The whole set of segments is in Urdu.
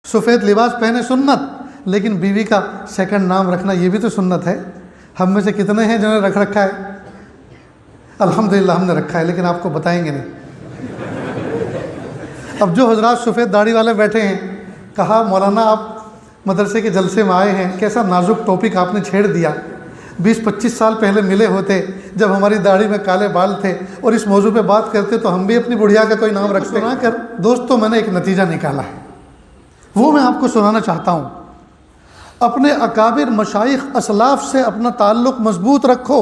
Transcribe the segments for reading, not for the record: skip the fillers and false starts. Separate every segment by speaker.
Speaker 1: سفید لباس پہنے سنت، لیکن بیوی کا سیکنڈ نام رکھنا یہ بھی تو سنت ہے۔ ہم میں سے کتنے ہیں جنہوں نے رکھ رکھا ہے؟ الحمدللہ ہم نے رکھا ہے، لیکن آپ کو بتائیں گے نہیں۔ اب جو حضرات سفید داڑھی والے بیٹھے ہیں، کہا مولانا آپ مدرسے کے جلسے میں آئے ہیں، کیسا نازک ٹاپک آپ نے چھیڑ دیا۔ 20-25 سال پہلے ملے ہوتے جب ہماری داڑھی میں کالے بال تھے اور اس موضوع پہ بات کرتے تو ہم بھی اپنی بڑھیا کا کوئی نام رکھتے۔ سنا کر دوستوں میں نے ایک نتیجہ نکالا ہے، وہ میں آپ کو سنانا چاہتا ہوں۔ اپنے اکابر مشائخ اسلاف سے اپنا تعلق مضبوط رکھو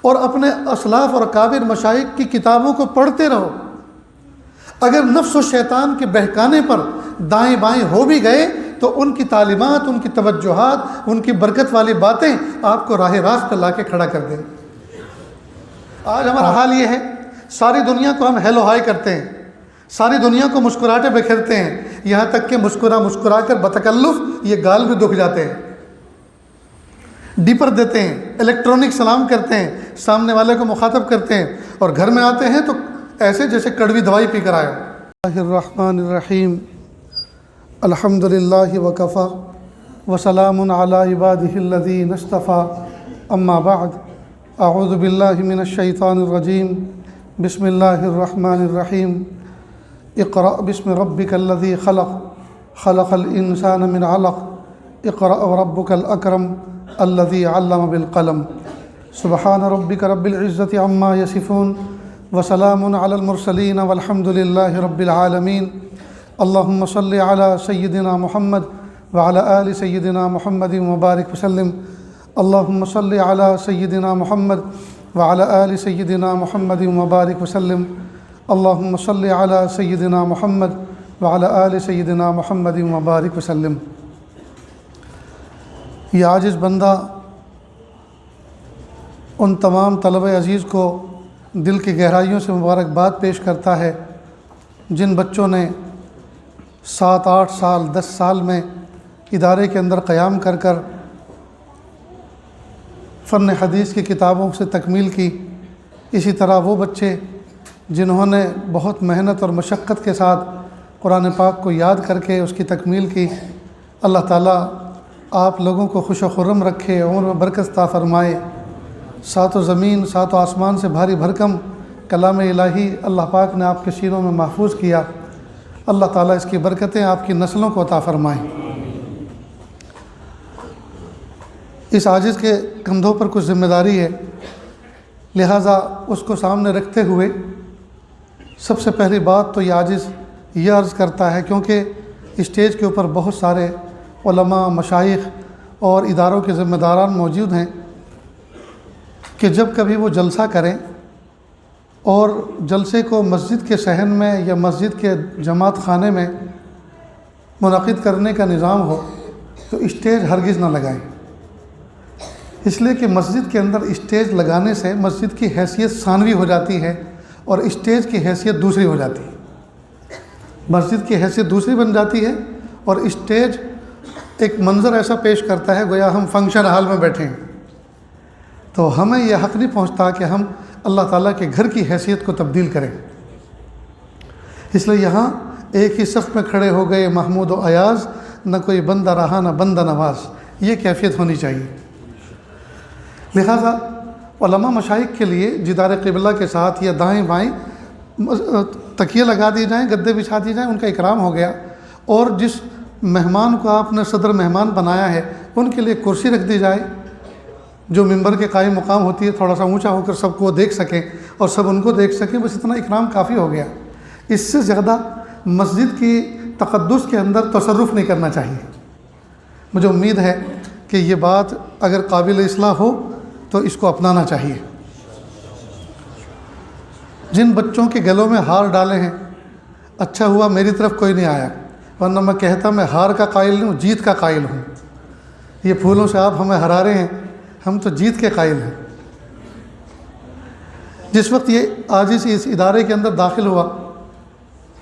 Speaker 1: اور اپنے اسلاف اور اکابر مشائخ کی کتابوں کو پڑھتے رہو۔ اگر نفس و شیطان کے بہکانے پر دائیں بائیں ہو بھی گئے تو ان کی تعلیمات، ان کی توجہات، ان کی برکت والی باتیں آپ کو راہ راست پہ لا کے کھڑا کر دیں۔ آج ہمارا حال یہ ہے، ساری دنیا کو ہم ہیلو ہائی کرتے ہیں، ساری دنیا کو مسکراہٹیں بکھیرتے ہیں، یہاں تک کہ مسکرا کر بتکلف یہ گال بھی دکھ جاتے ہیں، ڈیپر دیتے ہیں، الیکٹرانک سلام کرتے ہیں، سامنے والے کو مخاطب کرتے ہیں، اور گھر میں آتے ہیں تو ایسے جیسے کڑوی دوائی پی کر آئے۔ اللہ الرحمن الرحیم، الحمدللہ وکفا وسلام علی عبادہ الذین اصطفیٰ، اما بعد، اعوذ باللہ من الشیطان الرجیم، بسم اللہ الرحمن الرحیم، اقرأ بسم ربک الذی خلق، خلق الانسان من علق، اقرأ وربک الاکرم الذی علم بالقلم، سبحان ربک رب العزت عما یصفون وسلام علی المرسلین والحمد للہ رب العالمین۔ اللہم صلی علی سیدنا محمد وعلی آل سیدنا محمد وبارک وسلم۔ اللہم صلی علی سیدنا محمد وعلی آل سیدنا محمد وبارک وسلم۔ اللہم صلی علی سیدنا محمد وعلی آل سیدنا محمد وبارک وسلم۔ یہ عاجز بندہ ان تمام طلبہ عزیز کو دل کی گہرائیوں سے مبارکباد پیش کرتا ہے جن بچوں نے 7-8 سال 10 سال میں ادارے کے اندر قیام کر کر فن حدیث کی کتابوں سے تکمیل کی۔ اسی طرح وہ بچے جنہوں نے بہت محنت اور مشقت کے ساتھ قرآن پاک کو یاد کر کے اس کی تکمیل کی، اللہ تعالیٰ آپ لوگوں کو خوش و خرم رکھے، عمر میں برکت عطا فرمائے۔ سات و زمین سات و آسمان سے بھاری بھرکم کلام الہی اللہ پاک نے آپ کے سینوں میں محفوظ کیا، اللہ تعالیٰ اس کی برکتیں آپ کی نسلوں کو عطا فرمائیں۔ اس عاجز کے کندھوں پر کچھ ذمہ داری ہے، لہٰذا اس کو سامنے رکھتے ہوئے سب سے پہلی بات تو یہ عاجز یہ عرض کرتا ہے، کیونکہ اسٹیج کے اوپر بہت سارے علماء، مشائخ اور اداروں کے ذمہ داران موجود ہیں، کہ جب کبھی وہ جلسہ کریں اور جلسے کو مسجد کے صحن میں یا مسجد کے جماعت خانے میں منعقد کرنے کا نظام ہو تو اسٹیج ہرگز نہ لگائیں، اس لیے کہ مسجد کے اندر اسٹیج لگانے سے مسجد کی حیثیت ثانوی ہو جاتی ہے اور اسٹیج کی حیثیت دوسری ہو جاتی ہے۔ مسجد کی حیثیت دوسری بن جاتی ہے اور اسٹیج ایک منظر ایسا پیش کرتا ہے گویا ہم فنکشن ہال میں بیٹھے ہیں، تو ہمیں یہ حق نہیں پہنچتا کہ ہم اللہ تعالیٰ کے گھر کی حیثیت کو تبدیل کریں۔ اس لیے یہاں ایک ہی صف میں کھڑے ہو گئے محمود و ایاز، نہ کوئی بندہ رہا نہ بندہ نواز، یہ کیفیت ہونی چاہیے۔ لہٰذا علماء مشائخ کے لیے جدار قبلہ کے ساتھ یا دائیں بائیں تکیے لگا دی جائیں، گدے بچھا دی جائیں، ان کا اکرام ہو گیا، اور جس مہمان کو آپ نے صدر مہمان بنایا ہے ان کے لیے کرسی رکھ دی جائے جو ممبر کے قائم مقام ہوتی ہے، تھوڑا سا اونچا ہو کر سب کو دیکھ سکیں اور سب ان کو دیکھ سکیں، بس اتنا اکرام کافی ہو گیا۔ اس سے زیادہ مسجد کی تقدس کے اندر تصرف نہیں کرنا چاہیے۔ مجھے امید ہے کہ یہ بات اگر قابل اصلاح ہو تو اس کو اپنانا چاہیے۔ جن بچوں کے گلوں میں ہار ڈالے ہیں، اچھا ہوا میری طرف کوئی نہیں آیا، ورنہ میں کہتا میں ہار کا قائل نہیں ہوں، جیت کا قائل ہوں۔ یہ پھولوں سے آپ ہمیں ہرا رہے ہیں، ہم تو جیت کے قائل ہیں۔ جس وقت یہ عاجز اس ادارے کے اندر داخل ہوا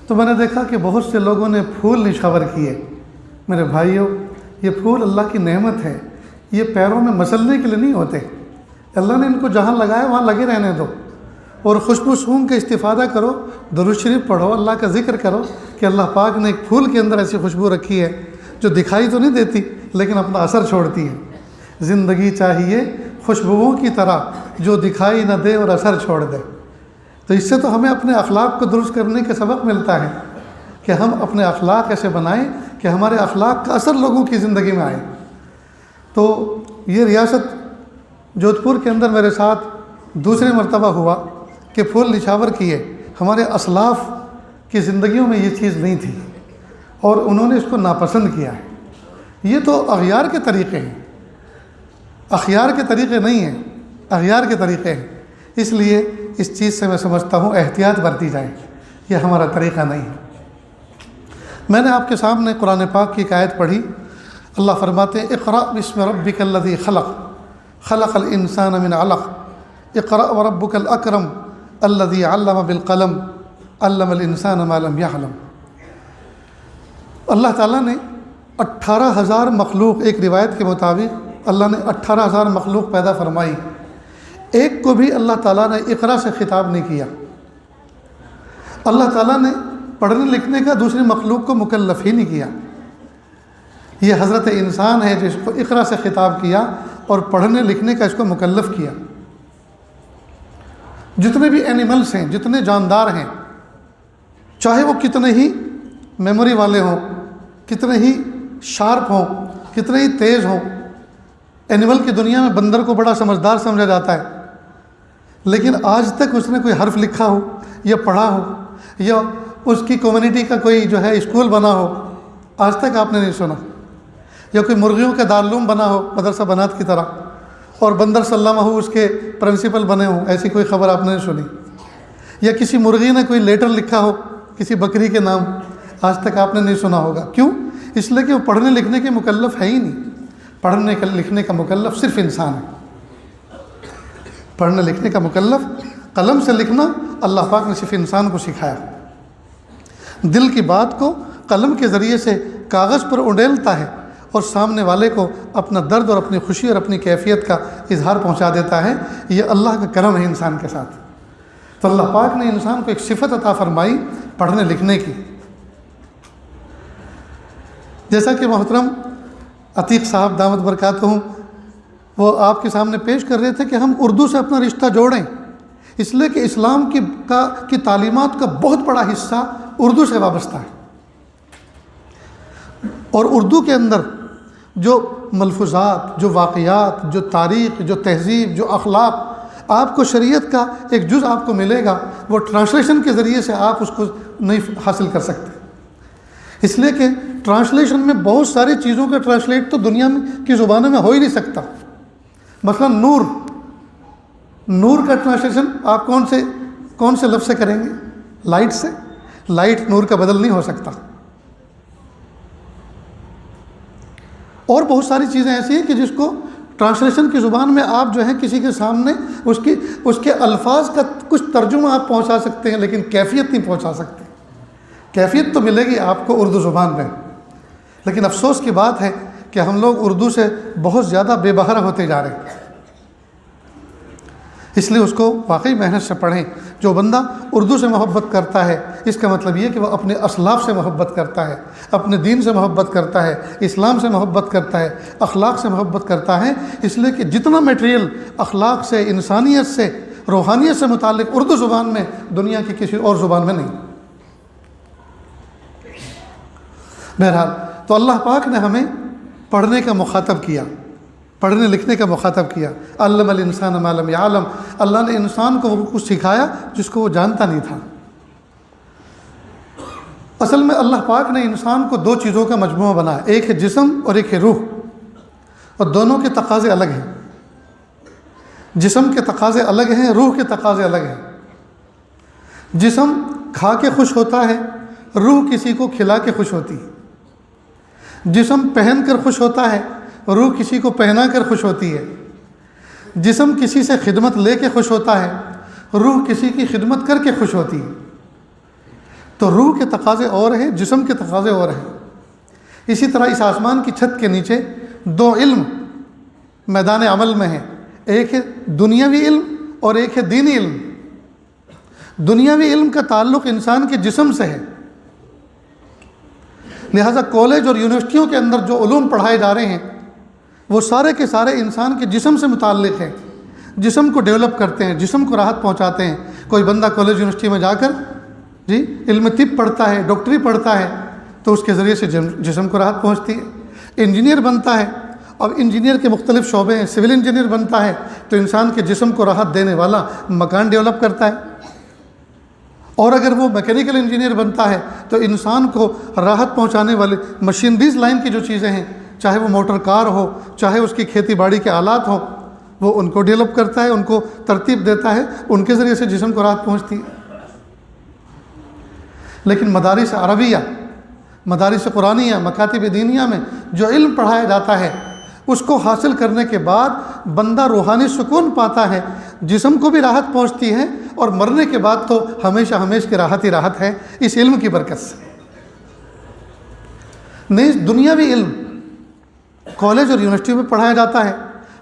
Speaker 1: تو میں نے دیکھا کہ بہت سے لوگوں نے پھول نشاور کیے۔ میرے بھائیوں، یہ پھول اللہ کی نعمت ہے، یہ پیروں میں مسلنے کے لیے نہیں ہوتے۔ اللہ نے ان کو جہاں لگایا وہاں لگے رہنے دو، اور خوشبو سونگھ کا استفادہ کرو، درود شریف پڑھو، اللہ کا ذکر کرو کہ اللہ پاک نے ایک پھول کے اندر ایسی خوشبو رکھی ہے جو دکھائی تو نہیں دیتی لیکن اپنا اثر چھوڑتی ہے۔ زندگی چاہیے خوشبوؤں کی طرح جو دکھائی نہ دے اور اثر چھوڑ دے۔ تو اس سے تو ہمیں اپنے اخلاق کو درست کرنے کا سبق ملتا ہے کہ ہم اپنے اخلاق ایسے بنائیں کہ ہمارے اخلاق کا اثر لوگوں کی زندگی میں آئے۔ تو یہ ریاست جودھپور کے اندر میرے ساتھ دوسری مرتبہ ہوا کہ پھول نچھاور کیے۔ ہمارے اسلاف کی زندگیوں میں یہ چیز نہیں تھی اور انہوں نے اس کو ناپسند کیا ہے۔ یہ تو اغیار کے طریقے ہیں، اخیار کے طریقے نہیں ہیں، اغیار کے طریقے ہیں۔ اس لیے اس چیز سے میں سمجھتا ہوں احتیاط برتی جائے، یہ ہمارا طریقہ نہیں ہے۔ میں نے آپ کے سامنے قرآن پاک کی ایک آیت پڑھی۔ اللہ فرماتے ہیں اقرأ بسم ربک الذی خلق خلق الانسان من علق اقرأ وربک الاکرم الذی علم بالقلم علم الانسان ما لم یعلم۔ اللہ تعالیٰ نے 18,000 مخلوق، ایک روایت کے مطابق اللہ نے 18,000 مخلوق پیدا فرمائی، ایک کو بھی اللہ تعالیٰ نے اقرا سے خطاب نہیں کیا۔ اللہ تعالیٰ نے پڑھنے لکھنے کا دوسری مخلوق کو مکلف ہی نہیں کیا۔ یہ حضرت انسان ہے جس کو اقرا سے خطاب کیا اور پڑھنے لکھنے کا اس کو مکلف کیا۔ جتنے بھی اینیملز ہیں، جتنے جاندار ہیں، چاہے وہ کتنے ہی میموری والے ہوں، کتنے ہی شارپ ہوں، کتنے ہی تیز ہوں۔ اینیمل کی دنیا میں بندر کو بڑا سمجھدار سمجھا جاتا ہے، لیکن آج تک اس نے کوئی حرف لکھا ہو یا پڑھا ہو یا اس کی کمیونٹی کا کوئی جو ہے اسکول بنا ہو، آج تک آپ نے نہیں سنا۔ یا کوئی مرغیوں کا دارالعلوم بنا ہو مدرسہ بنات کی طرح، اور بندر سلامہ ہو اس کے پرنسپل بنے ہوں، ایسی کوئی خبر آپ نے نہیں سنی۔ یا کسی مرغی نے کوئی لیٹر لکھا ہو کسی بکری کے نام، آج تک آپ نے نہیں سنا ہوگا۔ کیوں؟ اس لیے کہ وہ پڑھنے لکھنے کے مکلف ہے ہی نہیں۔ پڑھنے لکھنے کا مکلف صرف انسان ہے۔ پڑھنے لکھنے کا مکلف، قلم سے لکھنا اللہ پاک نے صرف انسان کو سکھایا۔ دل کی بات کو قلم کے ذریعے سے کاغذ پر اڈیلتا ہے اور سامنے والے کو اپنا درد اور اپنی خوشی اور اپنی کیفیت کا اظہار پہنچا دیتا ہے۔ یہ اللہ کا کرم ہے انسان کے ساتھ۔ تو اللہ پاک نے انسان کو ایک صفت عطا فرمائی پڑھنے لکھنے کی۔ جیسا کہ محترم عتیق صاحب دامت برکاتہم وہ آپ کے سامنے پیش کر رہے تھے کہ ہم اردو سے اپنا رشتہ جوڑیں، اس لیے کہ اسلام کی تعلیمات کا بہت بڑا حصہ اردو سے وابستہ ہے، اور اردو کے اندر جو ملفوظات، جو واقعات، جو تاریخ، جو تہذیب، جو اخلاق آپ کو شریعت کا ایک جز آپ کو ملے گا، وہ ٹرانسلیشن کے ذریعے سے آپ اس کو نہیں حاصل کر سکتے۔ اس لیے کہ ٹرانسلیشن میں بہت ساری چیزوں کا ٹرانسلیٹ تو دنیا کی زبانوں میں ہو ہی نہیں سکتا۔ مثلا نور کا ٹرانسلیشن آپ کون سے لفظ سے کریں گے؟ لائٹ سے۔ لائٹ نور کا بدل نہیں ہو سکتا۔ اور بہت ساری چیزیں ایسی ہیں کہ جس کو ٹرانسلیشن کی زبان میں آپ جو ہے کسی کے سامنے اس کے الفاظ کا کچھ ترجمہ آپ پہنچا سکتے ہیں، لیکن کیفیت نہیں پہنچا سکتے۔ کیفیت تو ملے گی آپ کو اردو زبان میں، لیکن افسوس کی بات ہے کہ ہم لوگ اردو سے بہت زیادہ بے بہرہ ہوتے جا رہے ہیں۔ اس لیے اس کو واقعی محنت سے پڑھیں۔ جو بندہ اردو سے محبت کرتا ہے، اس کا مطلب یہ کہ وہ اپنے اسلاف سے محبت کرتا ہے، اپنے دین سے محبت کرتا ہے، اسلام سے محبت کرتا ہے، اخلاق سے محبت کرتا ہے۔ اس لیے کہ جتنا میٹیریل اخلاق سے، انسانیت سے، روحانیت سے متعلق اردو زبان میں دنیا کی کسی اور زبان میں نہیں۔ بہرحال تو اللہ پاک نے ہمیں پڑھنے کا مخاطب کیا، پڑھنے لکھنے کا مخاطب کیا۔ علم الانسان ما لم یعلم، اللہ نے انسان کو وہ کچھ سکھایا جس کو وہ جانتا نہیں تھا۔ اصل میں اللہ پاک نے انسان کو دو چیزوں کا مجموعہ بنایا، ایک ہے جسم اور ایک ہے روح، اور دونوں کے تقاضے الگ ہیں۔ جسم کے تقاضے الگ ہیں، روح کے تقاضے الگ ہیں۔ جسم کھا کے خوش ہوتا ہے، روح کسی کو کھلا کے خوش ہوتی ہے۔ جسم پہن کر خوش ہوتا ہے، روح کسی کو پہنا کر خوش ہوتی ہے۔ جسم کسی سے خدمت لے کے خوش ہوتا ہے، روح کسی کی خدمت کر کے خوش ہوتی ہے۔ تو روح کے تقاضے اور ہیں، جسم کے تقاضے اور ہیں۔ اسی طرح اس آسمان کی چھت کے نیچے دو علم میدان عمل میں ہیں، ایک ہے دنیاوی علم اور ایک ہے دینی علم۔ دنیاوی علم کا تعلق انسان کے جسم سے ہے، لہذا کالج اور یونیورسٹیوں کے اندر جو علوم پڑھائے جا رہے ہیں وہ سارے کے سارے انسان کے جسم سے متعلق ہیں، جسم کو ڈیولپ کرتے ہیں، جسم کو راحت پہنچاتے ہیں۔ کوئی بندہ کالج یونیورسٹی میں جا کر علم طب پڑھتا ہے، ڈاکٹری پڑھتا ہے، تو اس کے ذریعے سے جسم کو راحت پہنچتی ہے۔ انجینئر بنتا ہے، اب انجینئر کے مختلف شعبے ہیں، سول انجینئر بنتا ہے تو انسان کے جسم کو راحت دینے والا مکان ڈیولپ کرتا ہے، اور اگر وہ میکینیکل انجینئر بنتا ہے تو انسان کو راحت پہنچانے والے مشینریز لائن کی جو چیزیں ہیں، چاہے وہ موٹر کار ہو، چاہے اس کی کھیتی باڑی کے آلات ہوں، وہ ان کو ڈیولپ کرتا ہے، ان کو ترتیب دیتا ہے، ان کے ذریعے سے جسم کو راحت پہنچتی ہے۔ لیکن مدارس عربیہ، مدارس قرآنیہ، مکاتب دینیہ میں جو علم پڑھایا جاتا ہے اس کو حاصل کرنے کے بعد بندہ روحانی سکون پاتا ہے، جسم کو بھی راحت پہنچتی ہے، اور مرنے کے بعد تو ہمیشہ ہمیشہ کی راحت ہی راحت ہے اس علم کی برکت سے۔ نیز دنیاوی علم کالج اور یونیورسٹیوں میں پڑھایا جاتا ہے،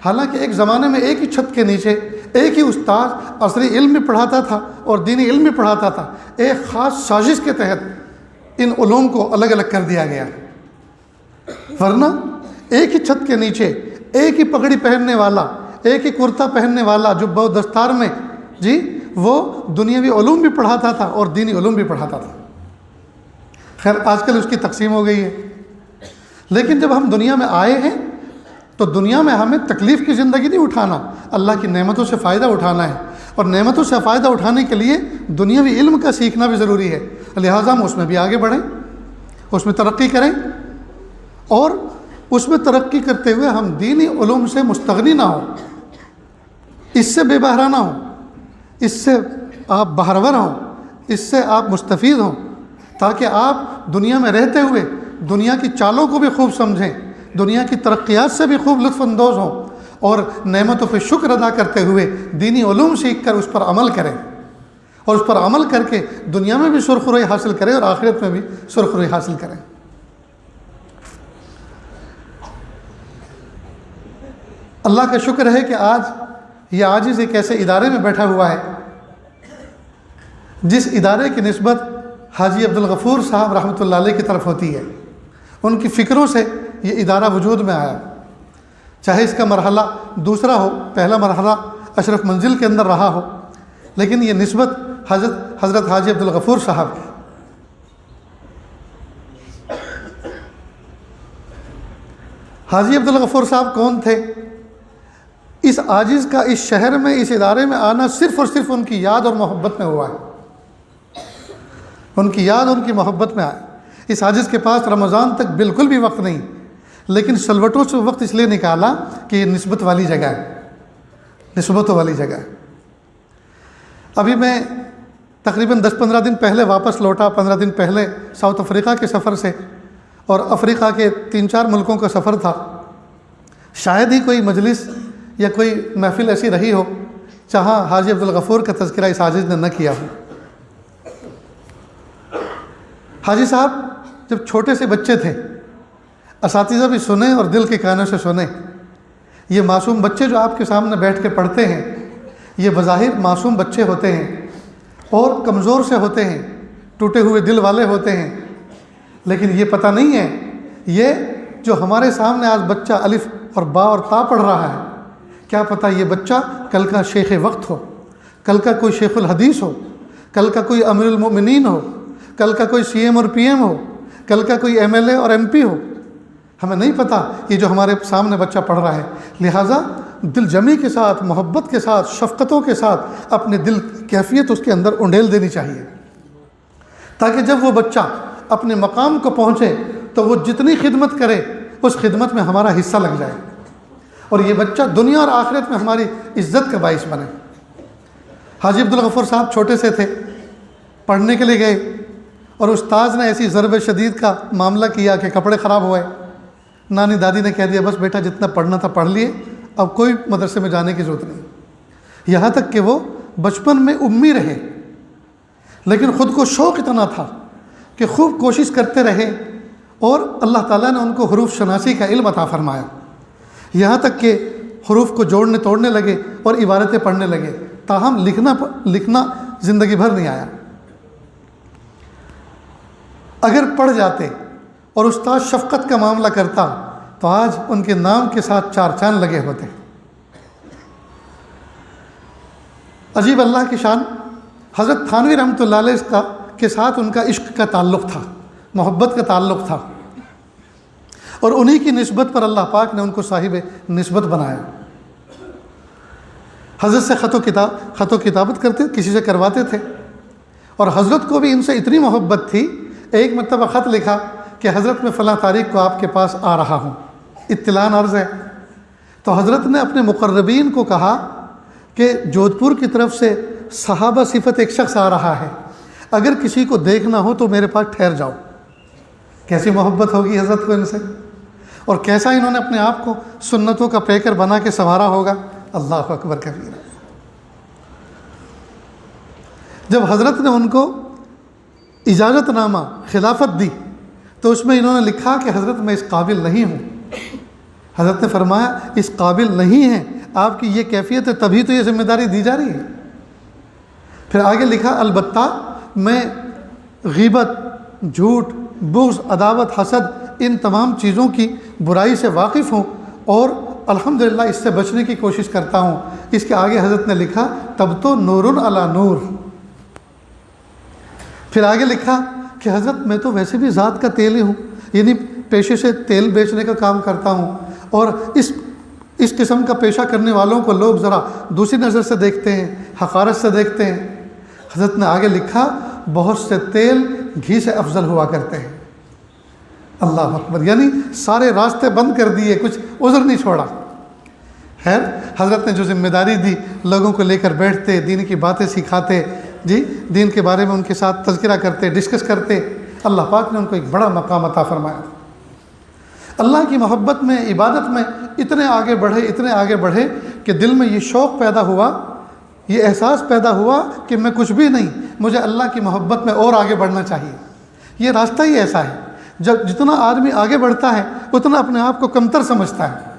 Speaker 1: حالانکہ ایک زمانے میں ایک ہی چھت کے نیچے ایک ہی استاد عصری علم بھی پڑھاتا تھا اور دینی علم بھی پڑھاتا تھا، ایک خاص سازش کے تحت ان علوم کو الگ الگ کر دیا گیا، ورنہ ایک ہی چھت کے نیچے ایک ہی پگڑی پہننے والا، ایک ہی کرتا پہننے والا جو بہت دستار میں وہ دنیاوی علوم بھی پڑھاتا تھا اور دینی علوم بھی پڑھاتا تھا۔ خیر آج کل اس کی تقسیم ہو گئی ہے، لیکن جب ہم دنیا میں آئے ہیں تو دنیا میں ہمیں تکلیف کی زندگی نہیں اٹھانا، اللہ کی نعمتوں سے فائدہ اٹھانا ہے، اور نعمتوں سے فائدہ اٹھانے کے لیے دنیاوی علم کا سیکھنا بھی ضروری ہے، لہٰذا ہم اس میں بھی آگے بڑھیں، اس میں ترقی کریں، اور اس میں ترقی کرتے ہوئے ہم دینی علوم سے مستغنی نہ ہوں، اس سے بے بہرا نہ ہوں، اس سے آپ بہرور ہوں، اس سے آپ مستفید ہوں، تاکہ آپ دنیا میں رہتے ہوئے دنیا کی چالوں کو بھی خوب سمجھیں، دنیا کی ترقیات سے بھی خوب لطف اندوز ہوں، اور نعمتوں پہ شکر ادا کرتے ہوئے دینی علوم سیکھ کر اس پر عمل کریں، اور اس پر عمل کر کے دنیا میں بھی سرخروئی حاصل کریں اور آخرت میں بھی سرخروئی حاصل کریں۔ اللہ کا شکر ہے کہ آج یہ عاجز ایک ایسے ادارے میں بیٹھا ہوا ہے جس ادارے کی نسبت حاجی عبدالغفور صاحب رحمۃ اللہ علیہ کی طرف ہوتی ہے، ان کی فکروں سے یہ ادارہ وجود میں آیا، چاہے اس کا مرحلہ دوسرا ہو، پہلا مرحلہ اشرف منزل کے اندر رہا ہو، لیکن یہ نسبت حضرت حاجی عبدالغفور صاحب کی۔ حاجی عبدالغفور صاحب کون تھے؟ اس عاجز کا اس شہر میں، اس ادارے میں آنا صرف اور صرف ان کی یاد اور محبت میں ہوا ہے، ان کی یاد، ان کی محبت میں آئے۔ اس عاجز کے پاس رمضان تک بالکل بھی وقت نہیں، لیکن سلوٹوں سے وقت اس لیے نکالا کہ یہ نسبت والی جگہ ہے، نسبتوں والی جگہ ہے۔ ابھی میں تقریباً 10-15 دن پہلے واپس لوٹا، 15 دن پہلے ساؤتھ افریقہ کے سفر سے، اور افریقہ کے 3-4 ملکوں کا سفر تھا۔ شاید ہی کوئی مجلس یا کوئی محفل ایسی رہی ہو جہاں حاجی عبدالغفور کا تذکرہ اس عاجز نے نہ کیا ہو۔ حاجی صاحب جب چھوٹے سے بچے تھے، اساتذہ بھی سنیں اور دل کے کانوں سے سنیں، یہ معصوم بچے جو آپ کے سامنے بیٹھ کے پڑھتے ہیں، یہ بظاہر معصوم بچے ہوتے ہیں اور کمزور سے ہوتے ہیں، ٹوٹے ہوئے دل والے ہوتے ہیں، لیکن یہ پتہ نہیں ہے یہ جو ہمارے سامنے آج بچہ الف اور با اور تا پڑھ رہا ہے، کیا پتہ یہ بچہ کل کا شیخ وقت ہو، کل کا کوئی شیخ الحدیث ہو، کل کا کوئی امیر المؤمنین ہو، کل کا کوئی سی ایم اور پی ایم ہو، کل کا کوئی ایم ایل اے اور ایم پی ہو، ہمیں نہیں پتہ یہ جو ہمارے سامنے بچہ پڑھ رہا ہے۔ لہٰذا دل جمی کے ساتھ، محبت کے ساتھ، شفقتوں کے ساتھ اپنے دل کیفیت اس کے اندر انڈیل دینی چاہیے، تاکہ جب وہ بچہ اپنے مقام کو پہنچے تو وہ جتنی خدمت کرے اس خدمت میں ہمارا حصہ لگ جائے، اور یہ بچہ دنیا اور آخرت میں ہماری عزت کا باعث بنے۔ حاجی عبدالغفور صاحب چھوٹے سے تھے، پڑھنے کے لیے گئے، اور استاذ نے ایسی ضرب شدید کا معاملہ کیا کہ کپڑے خراب ہوئے۔ نانی دادی نے کہہ دیا بس بیٹا جتنا پڑھنا تھا پڑھ لیے، اب کوئی مدرسے میں جانے کی ضرورت نہیں، یہاں تک کہ وہ بچپن میں امی رہے، لیکن خود کو شوق اتنا تھا کہ خوب کوشش کرتے رہے، اور اللہ تعالیٰ نے ان کو حروف شناسی کا علم عطا فرمایا، یہاں تک کہ حروف کو جوڑنے توڑنے لگے اور عبارتیں پڑھنے لگے، تاہم لکھنا زندگی بھر نہیں آیا۔ اگر پڑھ جاتے اور استاد شفقت کا معاملہ کرتا تو آج ان کے نام کے ساتھ 4 چاند لگے ہوتے۔ عجیب اللہ کی شان، حضرت تھانوی رحمۃ اللہ علیہ کے ساتھ ان کا عشق کا تعلق تھا، محبت کا تعلق تھا، اور انہی کی نسبت پر اللہ پاک نے ان کو صاحب نسبت بنایا۔ حضرت سے خط و کتابت کرتے، کسی سے کرواتے تھے، اور حضرت کو بھی ان سے اتنی محبت تھی، ایک مرتبہ خط لکھا کہ حضرت میں فلاں تاریخ کو آپ کے پاس آ رہا ہوں، اطلاع عرض ہے۔ تو حضرت نے اپنے مقربین کو کہا کہ جودھ پور کی طرف سے صحابہ صفت ایک شخص آ رہا ہے، اگر کسی کو دیکھنا ہو تو میرے پاس ٹھہر جاؤ۔ کیسی محبت ہوگی حضرت کو ان سے، اور کیسا انہوں نے اپنے آپ کو سنتوں کا پیکر بنا کے سنوارا ہوگا۔ اللہ اکبر کبیرہ۔ جب حضرت نے ان کو اجازت نامہ خلافت دی تو اس میں انہوں نے لکھا کہ حضرت میں اس قابل نہیں ہوں۔ حضرت نے فرمایا اس قابل نہیں ہے، آپ کی یہ کیفیت ہے تبھی تو یہ ذمہ داری دی جا رہی ہے۔ پھر آگے لکھا البتہ میں غیبت، جھوٹ، بغض، عداوت، حسد، ان تمام چیزوں کی برائی سے واقف ہوں اور الحمدللہ اس سے بچنے کی کوشش کرتا ہوں۔ اس کے آگے حضرت نے لکھا تب تو نور علی نور۔ پھر آگے لکھا کہ حضرت میں تو ویسے بھی ذات کا تیل ہی ہوں، یعنی پیشے سے تیل بیچنے کا کام کرتا ہوں، اور اس قسم کا پیشہ کرنے والوں کو لوگ ذرا دوسری نظر سے دیکھتے ہیں، حقارت سے دیکھتے ہیں۔ حضرت نے آگے لکھا بہت سے تیل گھی سے افضل ہوا کرتے ہیں۔ اللہ اکبر، یعنی سارے راستے بند کر دیے، کچھ عذر نہیں چھوڑا۔ خیر، حضرت نے جو ذمہ داری دی، لوگوں کو لے کر بیٹھتے، دین کی باتیں سکھاتے، دین کے بارے میں ان کے ساتھ تذکرہ کرتے، ڈسکس کرتے۔ اللہ پاک نے ان کو ایک بڑا مقام عطا فرمایا۔ اللہ کی محبت میں، عبادت میں اتنے آگے بڑھے کہ دل میں یہ شوق پیدا ہوا، یہ احساس پیدا ہوا کہ میں کچھ بھی نہیں، مجھے اللہ کی محبت میں اور آگے بڑھنا چاہیے۔ یہ راستہ ہی ایسا ہے، جتنا آدمی آگے بڑھتا ہے اتنا اپنے آپ کو کمتر سمجھتا ہے۔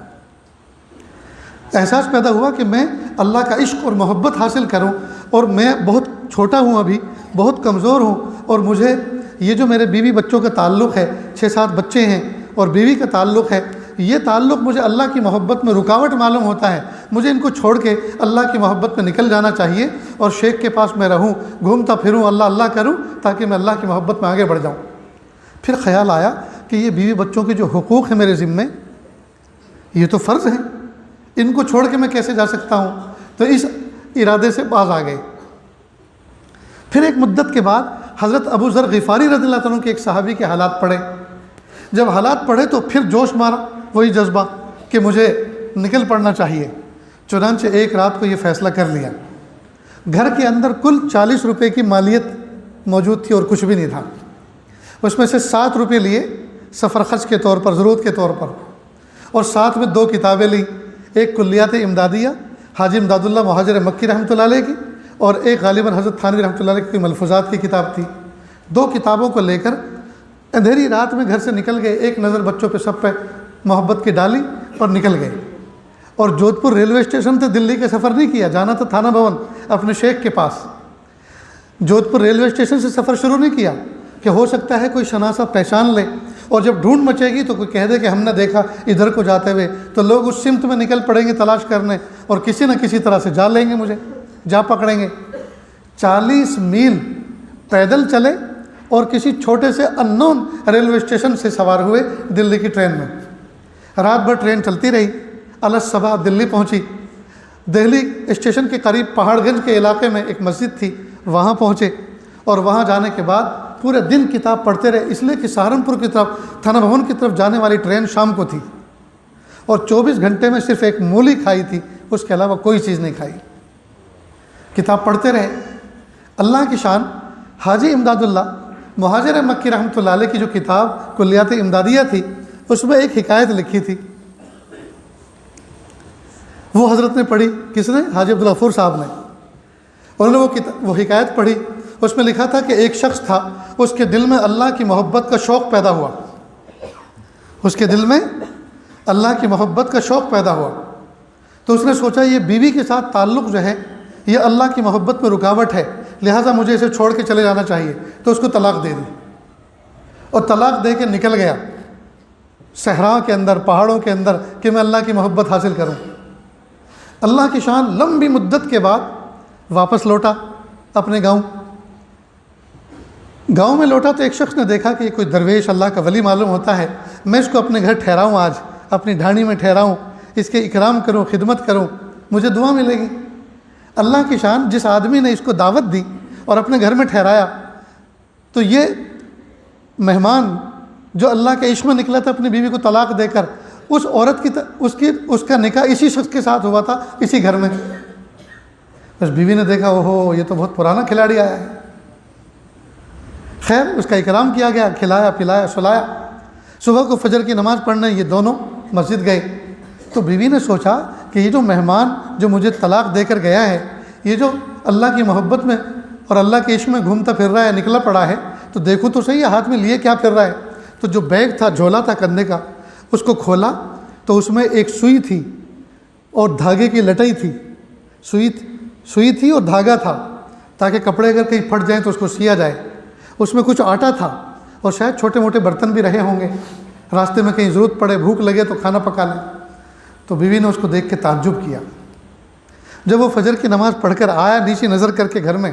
Speaker 1: احساس پیدا ہوا کہ میں اللہ کا عشق اور محبت حاصل کروں، اور میں بہت چھوٹا ہوں، ابھی بہت کمزور ہوں، اور مجھے یہ جو میرے بیوی بچوں کا تعلق ہے، 6-7 بچے ہیں اور بیوی کا تعلق ہے، یہ تعلق مجھے اللہ کی محبت میں رکاوٹ معلوم ہوتا ہے۔ مجھے ان کو چھوڑ کے اللہ کی محبت میں نکل جانا چاہیے اور شیخ کے پاس میں رہوں، گھومتا پھروں، اللہ اللہ کروں، تاکہ میں اللہ کی محبت میں آگے بڑھ جاؤں۔ پھر خیال آیا کہ یہ بیوی بچوں کے جو حقوق ہیں میرے ذمے، یہ تو فرض ہیں، ان کو چھوڑ کے میں کیسے جا سکتا ہوں؟ تو اس ارادے سے باز آ گئے۔ پھر ایک مدت کے بعد حضرت ابو ذر غفاری رضی اللہ عنہ کے ایک صحابی کے حالات پڑھے۔ جب حالات پڑھے تو پھر جوش مارا، وہی جذبہ کہ مجھے نکل پڑنا چاہیے۔ چنانچہ ایک رات کو یہ فیصلہ کر لیا۔ گھر کے اندر کل 40 روپے کی مالیت موجود تھی اور کچھ بھی نہیں تھا۔ اس میں سے 7 روپے لیے سفر خرچ کے طور پر، ضرورت کے طور پر، اور ساتھ میں 2 کتابیں لی، ایک کلیات امدادیہ حاجی امداد اللہ مہاجر مکی رحمۃ اللہ علیہ کی، اور ایک غالباً حضرت تھانوی رحمۃ اللہ علیہ کی ملفوظات کی کتاب تھی۔ 2 کتابوں کو لے کر اندھیری رات میں گھر سے نکل گئے، ایک نظر بچوں پہ سب پہ محبت کی ڈالی اور نکل گئے۔ اور جودھ پور ریلوے اسٹیشن سے دلی کا سفر نہیں کیا، جانا تھا تھانہ بھون اپنے شیخ کے پاس۔ جودھ پور ریلوے اسٹیشن سے سفر شروع نہیں کیا کہ ہو سکتا ہے کوئی شناسہ پہچان لے، اور جب ڈھونڈ مچے گی تو کوئی کہہ دے کہ ہم نے دیکھا ادھر کو جاتے ہوئے، تو لوگ اس سمت میں نکل پڑیں گے تلاش کرنے، اور کسی نہ کسی طرح سے جا لیں گے، مجھے جا پکڑیں گے۔ 40 میل پیدل چلے اور کسی چھوٹے سے ان نون ریلوے اسٹیشن سے سوار ہوئے دلی کی ٹرین میں۔ رات بھر ٹرین چلتی رہی، الصبح دلی پہنچی۔ دہلی اسٹیشن کے قریب پہاڑ گنج کے علاقے میں ایک مسجد تھی، وہاں پہنچے، اور وہاں جانے کے بعد پورے دن کتاب پڑھتے رہے، اس لیے کہ سہارنپور کی طرف، تھانہ بھون کی طرف جانے والی ٹرین شام کو تھی، اور 24 گھنٹے میں صرف ایک مولی کھائی تھی، اس کے علاوہ کوئی چیز نہیں کھائی۔ کتاب پڑھتے رہے۔ اللہ کی شان، حاجی امداد اللہ مہاجر مکی رحمۃ اللہ علیہ کی جو کتاب کلیات امدادیہ تھی، اس میں ایک حکایت لکھی تھی، وہ حضرت نے پڑھی۔ کس نے؟ حاجی عبدالغفور صاحب نے۔ انہوں نے وہ حکایت پڑھی، اس میں لکھا تھا کہ ایک شخص تھا، اس کے دل میں اللہ کی محبت کا شوق پیدا ہوا، اس کے دل میں اللہ کی محبت کا شوق پیدا ہوا، تو اس نے سوچا یہ بیوی کے ساتھ تعلق جو ہے یہ اللہ کی محبت میں رکاوٹ ہے، لہٰذا مجھے اسے چھوڑ کے چلے جانا چاہیے، تو اس کو طلاق دے دی اور طلاق دے کے نکل گیا صحرا کے اندر، پہاڑوں کے اندر، کہ میں اللہ کی محبت حاصل کروں۔ اللہ کی شان لمبی مدت کے بعد واپس لوٹا اپنے گاؤں میں لوٹا تو ایک شخص نے دیکھا کہ یہ کوئی درویش اللہ کا ولی معلوم ہوتا ہے، میں اس کو اپنے گھر ٹھہراؤں، آج اپنی ڈھانی میں ٹھہراؤں، اس کے اکرام کروں، خدمت کروں، مجھے دعا ملے گی۔ اللہ کی شان، جس آدمی نے اس کو دعوت دی اور اپنے گھر میں ٹھہرایا، تو یہ مہمان جو اللہ کے عشق میں نکلا تھا اپنی بیوی کو طلاق دے کر، اس عورت کی اس کا نکاح اسی شخص کے ساتھ ہوا تھا، اسی گھر میں۔ بس بیوی نے دیکھا، اوہو یہ تو بہت پرانا کھلاڑی آیا ہے۔ خیر اس کا اکرام کیا گیا، کھلایا پلایا سلایا۔ صبح کو فجر کی نماز پڑھنے یہ دونوں مسجد گئے، تو بیوی نے سوچا کہ یہ جو مہمان جو مجھے طلاق دے کر گیا ہے، یہ جو اللہ کی محبت میں اور اللہ کے عشق میں گھومتا پھر رہا ہے، نکلا پڑا ہے، تو دیکھو تو صحیح ہاتھ میں لیے کیا پھر رہا ہے۔ تو جو بیگ تھا، جھولا تھا کندھے کا، اس کو کھولا تو اس میں ایک سوئی تھی اور دھاگے کی لٹائی تھی، سوئی تھی اور دھاگا تھا، تاکہ کپڑے اگر کہیں پھٹ جائیں تو اس کو سیا جائے۔ اس میں کچھ آٹا تھا اور شاید چھوٹے موٹے برتن بھی رہے ہوں گے، راستے میں کہیں ضرورت پڑے، بھوک لگے تو کھانا پکا لیں۔ تو بیوی نے اس کو دیکھ کے تعجب کیا۔ جب وہ فجر کی نماز پڑھ کر آیا نیچی نظر کر کے گھر میں،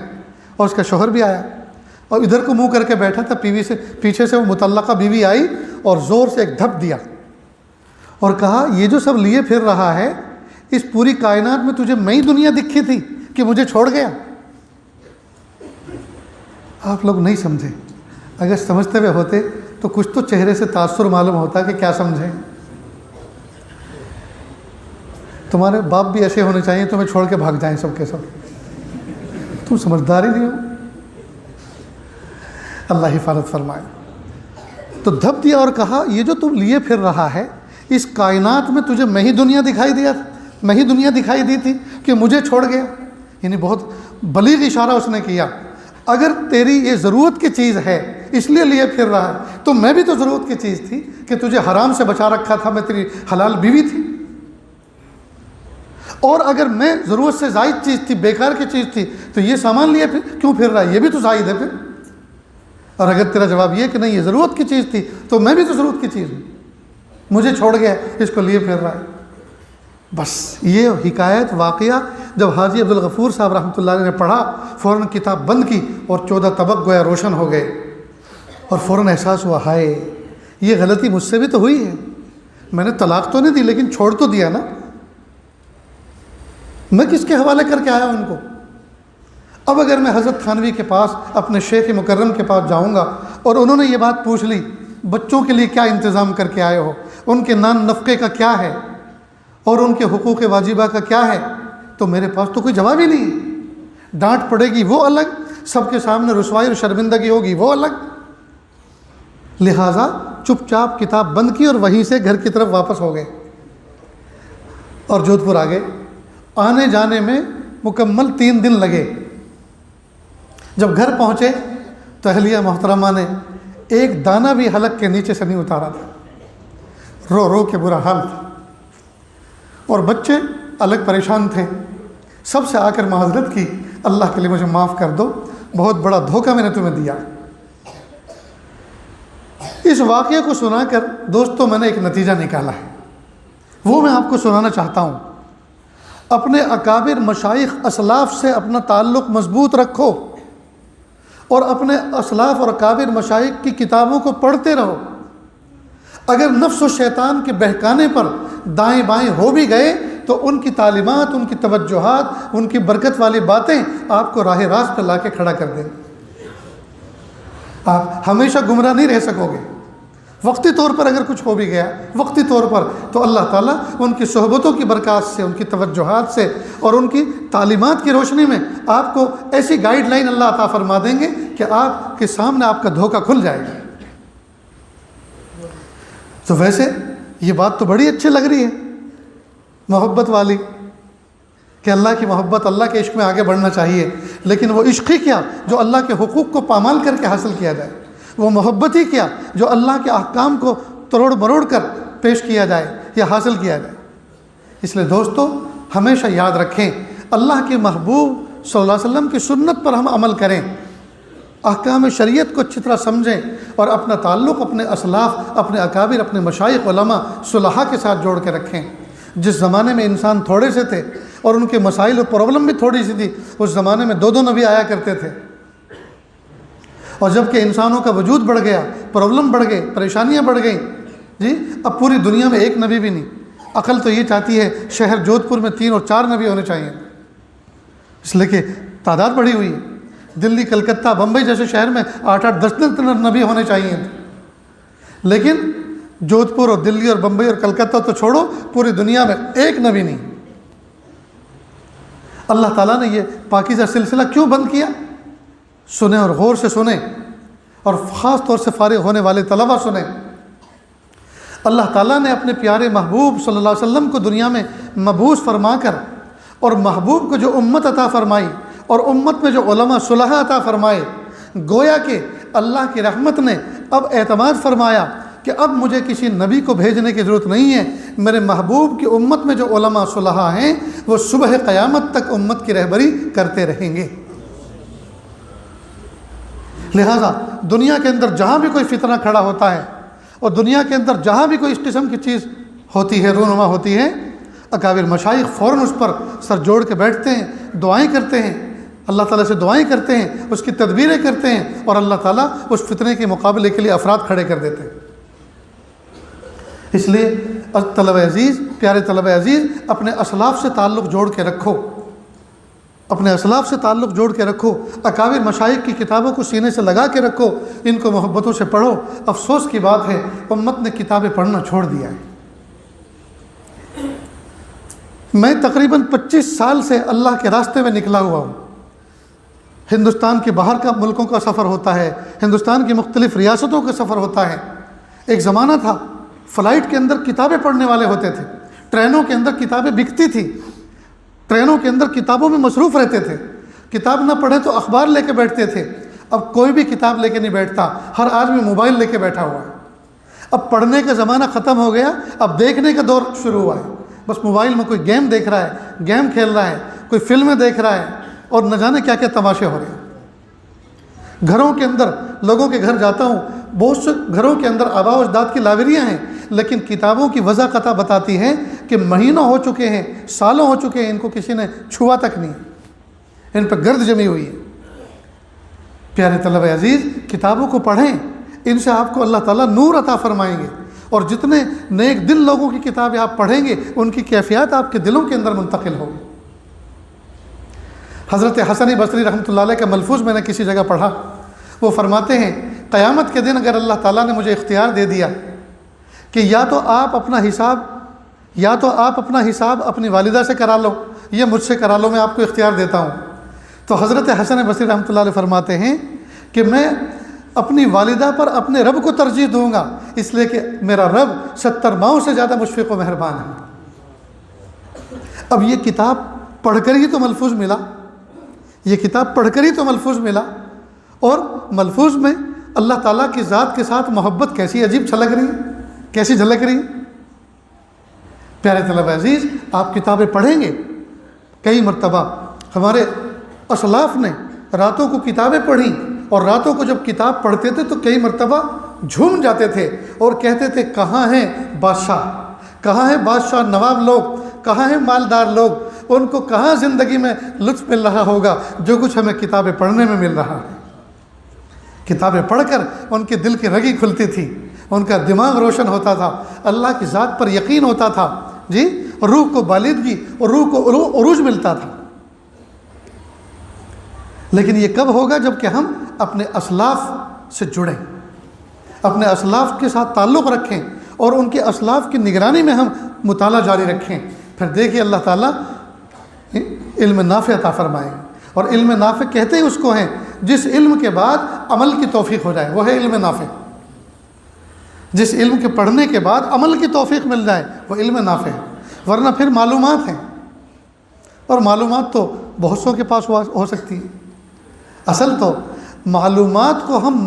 Speaker 1: اور اس کا شوہر بھی آیا اور ادھر کو منہ کر کے بیٹھا تھا، پیچھے سے وہ متعلقہ بیوی آئی اور زور سے ایک دھپ دیا اور کہا، یہ جو سب لیے پھر رہا ہے، اس پوری کائنات میں تجھے میں ہی دنیا دکھی تھی کہ مجھے چھوڑ گیا؟ آپ لوگ نہیں سمجھے، اگر سمجھتے ہوئے ہوتے تو کچھ تو چہرے سے تاثر معلوم ہوتا کہ کیا سمجھیں۔ تمہارے باپ بھی ایسے ہونے چاہیے، تمہیں چھوڑ کے بھاگ جائیں سب کے سب، تم سمجھدار ہی نہیں ہو۔ اللہ حفاظت فرمائے۔ تو دھپ دیا اور کہا، یہ جو تم لیے پھر رہا ہے، اس کائنات میں تجھے میں ہی دنیا دکھائی دی تھی کہ مجھے چھوڑ گیا۔ یعنی بہت بلیغ اشارہ اس نے کیا، اگر تیری یہ ضرورت کی چیز ہے اس لیے لیے پھر رہا ہے، تو میں بھی تو ضرورت کی چیز تھی کہ تجھے حرام سے بچا رکھا تھا، میں تیری حلال بیوی تھی۔ اور اگر میں ضرورت سے زائد چیز تھی، بیکار کی چیز تھی، تو یہ سامان لیے کیوں پھر رہا ہے؟ یہ بھی تو زائد ہے پھر۔ اور اگر تیرا جواب یہ کہ نہیں یہ ضرورت کی چیز تھی، تو میں بھی تو ضرورت کی چیز ہوں، مجھے چھوڑ گیا، اس کو لیے پھر رہا ہے۔ بس یہ حکایت واقعہ جب حاجی عبدالغفور صاحب رحمۃ اللہ علیہ نے پڑھا، فوراً کتاب بند کی اور 14 طبق گویا روشن ہو گئے، اور فوراً احساس ہوا، ہائے یہ غلطی مجھ سے بھی تو ہوئی ہے، میں نے طلاق تو نہیں دی لیکن چھوڑ تو دیا نا، میں کس کے حوالے کر کے آیا ان کو؟ اب اگر میں حضرت تھانوی کے پاس، اپنے شیخ مکرم کے پاس جاؤں گا اور انہوں نے یہ بات پوچھ لی، بچوں کے لیے کیا انتظام کر کے آئے ہو، ان کے نان نفقے کا کیا ہے اور ان کے حقوق واجبہ کا کیا ہے، تو میرے پاس تو کوئی جواب ہی نہیں ہے۔ ڈانٹ پڑے گی وہ الگ، سب کے سامنے رسوائی اور شرمندگی ہوگی وہ الگ۔ لہٰذا چپ چاپ کتاب بند کی اور وہیں سے گھر کی طرف واپس ہو گئے اور جودھ پور آ گئے۔ آنے جانے میں مکمل 3 دن لگے۔ جب گھر پہنچے تو اہلیہ محترمہ نے ایک دانہ بھی حلق کے نیچے سے نہیں اتارا تھا، رو رو کے برا حال تھا، اور بچے الگ پریشان تھے۔ سب سے آ کر معذرت کی، اللہ کے لیے مجھے معاف کر دو، بہت بڑا دھوکہ میں نے تمہیں دیا۔ اس واقعے کو سنا کر دوستوں میں نے ایک نتیجہ نکالا ہے، وہ میں آپ کو سنانا چاہتا ہوں۔ اپنے اکابر مشائخ اسلاف سے اپنا تعلق مضبوط رکھو اور اپنے اسلاف اور اکابر مشائخ کی کتابوں کو پڑھتے رہو۔ اگر نفس و شیطان کے بہکانے پر دائیں بائیں ہو بھی گئے تو ان کی تعلیمات، ان کی توجہات، ان کی برکت والی باتیں آپ کو راہ راست پہ لا کے کھڑا کر دیں۔ آپ ہمیشہ گمراہ نہیں رہ سکو گے۔ وقتی طور پر اگر کچھ ہو بھی گیا، وقتی طور پر، تو اللہ تعالیٰ ان کی صحبتوں کی برکات سے، ان کی توجہات سے اور ان کی تعلیمات کی روشنی میں آپ کو ایسی گائیڈ لائن اللہ عطا فرما دیں گے کہ آپ کے سامنے آپ کا دھوکہ کھل جائے گا۔ تو ویسے یہ بات تو بڑی اچھی لگ رہی ہے، محبت والی، کہ اللہ کی محبت، اللہ کے عشق میں آگے بڑھنا چاہیے، لیکن وہ عشق ہی کیا جو اللہ کے حقوق کو پامال کر کے حاصل کیا جائے، وہ محبت ہی کیا جو اللہ کے احکام کو تروڑ مروڑ کر پیش کیا جائے یا حاصل کیا جائے۔ اس لیے دوستو ہمیشہ یاد رکھیں، اللہ کے محبوب صلی اللہ علیہ وسلم کی سنت پر ہم عمل کریں، احکام شریعت کو اچھی طرح سمجھیں اور اپنا تعلق اپنے اسلاف، اپنے اکابر، اپنے مشائخ، علماء، صلحاء کے ساتھ جوڑ کے رکھیں۔ جس زمانے میں انسان تھوڑے سے تھے اور ان کے مسائل و پرابلم بھی تھوڑی سی تھی، اس زمانے میں 2 نبی آیا کرتے تھے، اور جب کہ انسانوں کا وجود بڑھ گیا، پرابلم بڑھ گئے، پریشانیاں بڑھ گئیں، جی اب پوری دنیا میں 1 نبی بھی نہیں۔ عقل تو یہ چاہتی ہے شہر جودھ پور میں 3 اور 4 نبی ہونے چاہیے، اس لیے کہ تعداد بڑھی ہوئی ہے۔ دلی، کلکتہ، بمبئی جیسے شہر میں 8-8 10 نبی ہونے چاہیے، لیکن جودھ پور اور دلی اور بمبئی اور کلکتہ تو چھوڑو، پوری دنیا میں 1 نبی نہیں۔ اللہ تعالیٰ نے یہ پاکیزہ سلسلہ کیوں بند کیا؟ سنیں اور غور سے سنیں، اور خاص طور سے فارغ ہونے والے طلبہ سنیں۔ اللہ تعالیٰ نے اپنے پیارے محبوب صلی اللہ علیہ وسلم کو دنیا میں مبعوث فرما کر، اور محبوب کو جو امت عطا فرمائی اور امت میں جو علماء صلحاء عطا فرمائے، گویا کہ اللہ کی رحمت نے اب اعتماد فرمایا کہ اب مجھے کسی نبی کو بھیجنے کی ضرورت نہیں ہے، میرے محبوب کی امت میں جو علماء صلحاء ہیں وہ صبح قیامت تک امت کی رہبری کرتے رہیں گے۔ لہذا دنیا کے اندر جہاں بھی کوئی فتنہ کھڑا ہوتا ہے، اور دنیا کے اندر جہاں بھی کوئی اس قسم کی چیز ہوتی ہے، رونما ہوتی ہے، اکابر مشائخ فوراً اس پر سر جوڑ کے بیٹھتے ہیں، دعائیں کرتے ہیں، اللہ تعالیٰ سے دعائیں کرتے ہیں، اس کی تدبیریں کرتے ہیں، اور اللہ تعالیٰ اس فتنے کے مقابلے کے لیے افراد کھڑے کر دیتے ہیں۔ اس لیے طلبہ عزیز، پیارے طلبہ عزیز، اپنے اسلاف سے تعلق جوڑ کے رکھو، اپنے اسلاف سے تعلق جوڑ کے رکھو، اکابر مشائخ کی کتابوں کو سینے سے لگا کے رکھو، ان کو محبتوں سے پڑھو۔ افسوس کی بات ہے امت نے کتابیں پڑھنا چھوڑ دیا ہے۔ میں تقریباً 25 سال سے اللہ کے راستے میں نکلا ہوا ہوں۔ ہندوستان کے باہر کا ملکوں کا سفر ہوتا ہے، ہندوستان کی مختلف ریاستوں کا سفر ہوتا ہے۔ ایک زمانہ تھا فلائٹ کے اندر کتابیں پڑھنے والے ہوتے تھے، ٹرینوں کے اندر کتابیں بکتی تھی، ٹرینوں کے اندر کتابوں میں مصروف رہتے تھے، کتاب نہ پڑھے تو اخبار لے کے بیٹھتے تھے۔ اب کوئی بھی کتاب لے کے نہیں بیٹھتا، ہر آدمی موبائل لے کے بیٹھا ہوا ہے۔ اب پڑھنے کا زمانہ ختم ہو گیا، اب دیکھنے کا دور شروع ہوا ہے۔ بس موبائل میں کوئی گیم دیکھ رہا ہے، گیم کھیل رہا ہے، کوئی فلمیں دیکھ رہا ہے، اور نہ جانے کیا کیا تماشے ہو رہے ہیں۔ گھروں کے اندر، لوگوں کے گھر جاتا ہوں، بہت سے گھروں کے اندر آباء و اجداد کی لاوریاں ہیں، لیکن کتابوں کی وضع قطع بتاتی ہے کہ مہینوں ہو چکے ہیں، سالوں ہو چکے ہیں، ان کو کسی نے چھوا تک نہیں، ان پہ گرد جمی ہوئی ہے۔ پیارے طلبہ عزیز، کتابوں کو پڑھیں، ان سے آپ کو اللہ تعالیٰ نور عطا فرمائیں گے، اور جتنے نیک دل لوگوں کی کتابیں آپ پڑھیں گے ان کی کیفیات آپ کے دلوں کے اندر منتقل ہوگی۔ حضرت حسن بصری رحمۃ اللہ علیہ کا ملفوظ میں نے کسی جگہ پڑھا، وہ فرماتے ہیں قیامت کے دن اگر اللہ تعالیٰ نے مجھے اختیار دے دیا کہ یا تو آپ اپنا حساب اپنی والدہ سے کرا لو یا مجھ سے کرا لو، میں آپ کو اختیار دیتا ہوں، تو حضرت حسن بصری رحمۃ اللہ علیہ فرماتے ہیں کہ میں اپنی والدہ پر اپنے رب کو ترجیح دوں گا، اس لیے کہ میرا رب 70 ماؤں سے زیادہ مشفق و مہربان ہے۔ اب یہ کتاب پڑھ کر ہی تو ملفوظ ملا، یہ کتاب پڑھ کر ہی تو ملفوظ ملا، اور ملفوظ میں اللہ تعالیٰ کی ذات کے ساتھ محبت کیسی عجیب چھلک رہی، کیسی جھلک رہی۔ پیارے طلبہ عزیز، آپ کتابیں پڑھیں گے، کئی مرتبہ ہمارے اسلاف نے راتوں کو کتابیں پڑھیں، اور راتوں کو جب کتاب پڑھتے تھے تو کئی مرتبہ جھوم جاتے تھے اور کہتے تھے کہاں ہیں بادشاہ، کہاں ہیں بادشاہ نواب لوگ، کہاں ہیں مالدار لوگ، ان کو کہاں زندگی میں لطف مل رہا ہوگا جو کچھ ہمیں کتابیں پڑھنے میں مل رہا ہے۔ کتابیں پڑھ کر ان کے دل کی رگی کھلتی تھی، ان کا دماغ روشن ہوتا تھا، اللہ کی ذات پر یقین ہوتا تھا، جی، روح کو بالغگی اور روح کو عروج ملتا تھا۔ لیکن یہ کب ہوگا؟ جب کہ ہم اپنے اسلاف سے جڑیں، اپنے اسلاف کے ساتھ تعلق رکھیں، اور ان کے اسلاف کی نگرانی میں ہم مطالعہ جاری رکھیں۔ پھر دیکھیے اللہ تعالیٰ علم نافع عطا فرمائیں، اور علم نافع کہتے ہی اس کو ہیں جس علم کے بعد عمل کی توفیق ہو جائے، وہ ہے علم نافع۔ جس علم کے پڑھنے کے بعد عمل کی توفیق مل جائے وہ علم نافع ہے، ورنہ پھر معلومات ہیں، اور معلومات تو بہت سو کے پاس ہو سکتی ہے۔ اصل تو معلومات کو ہم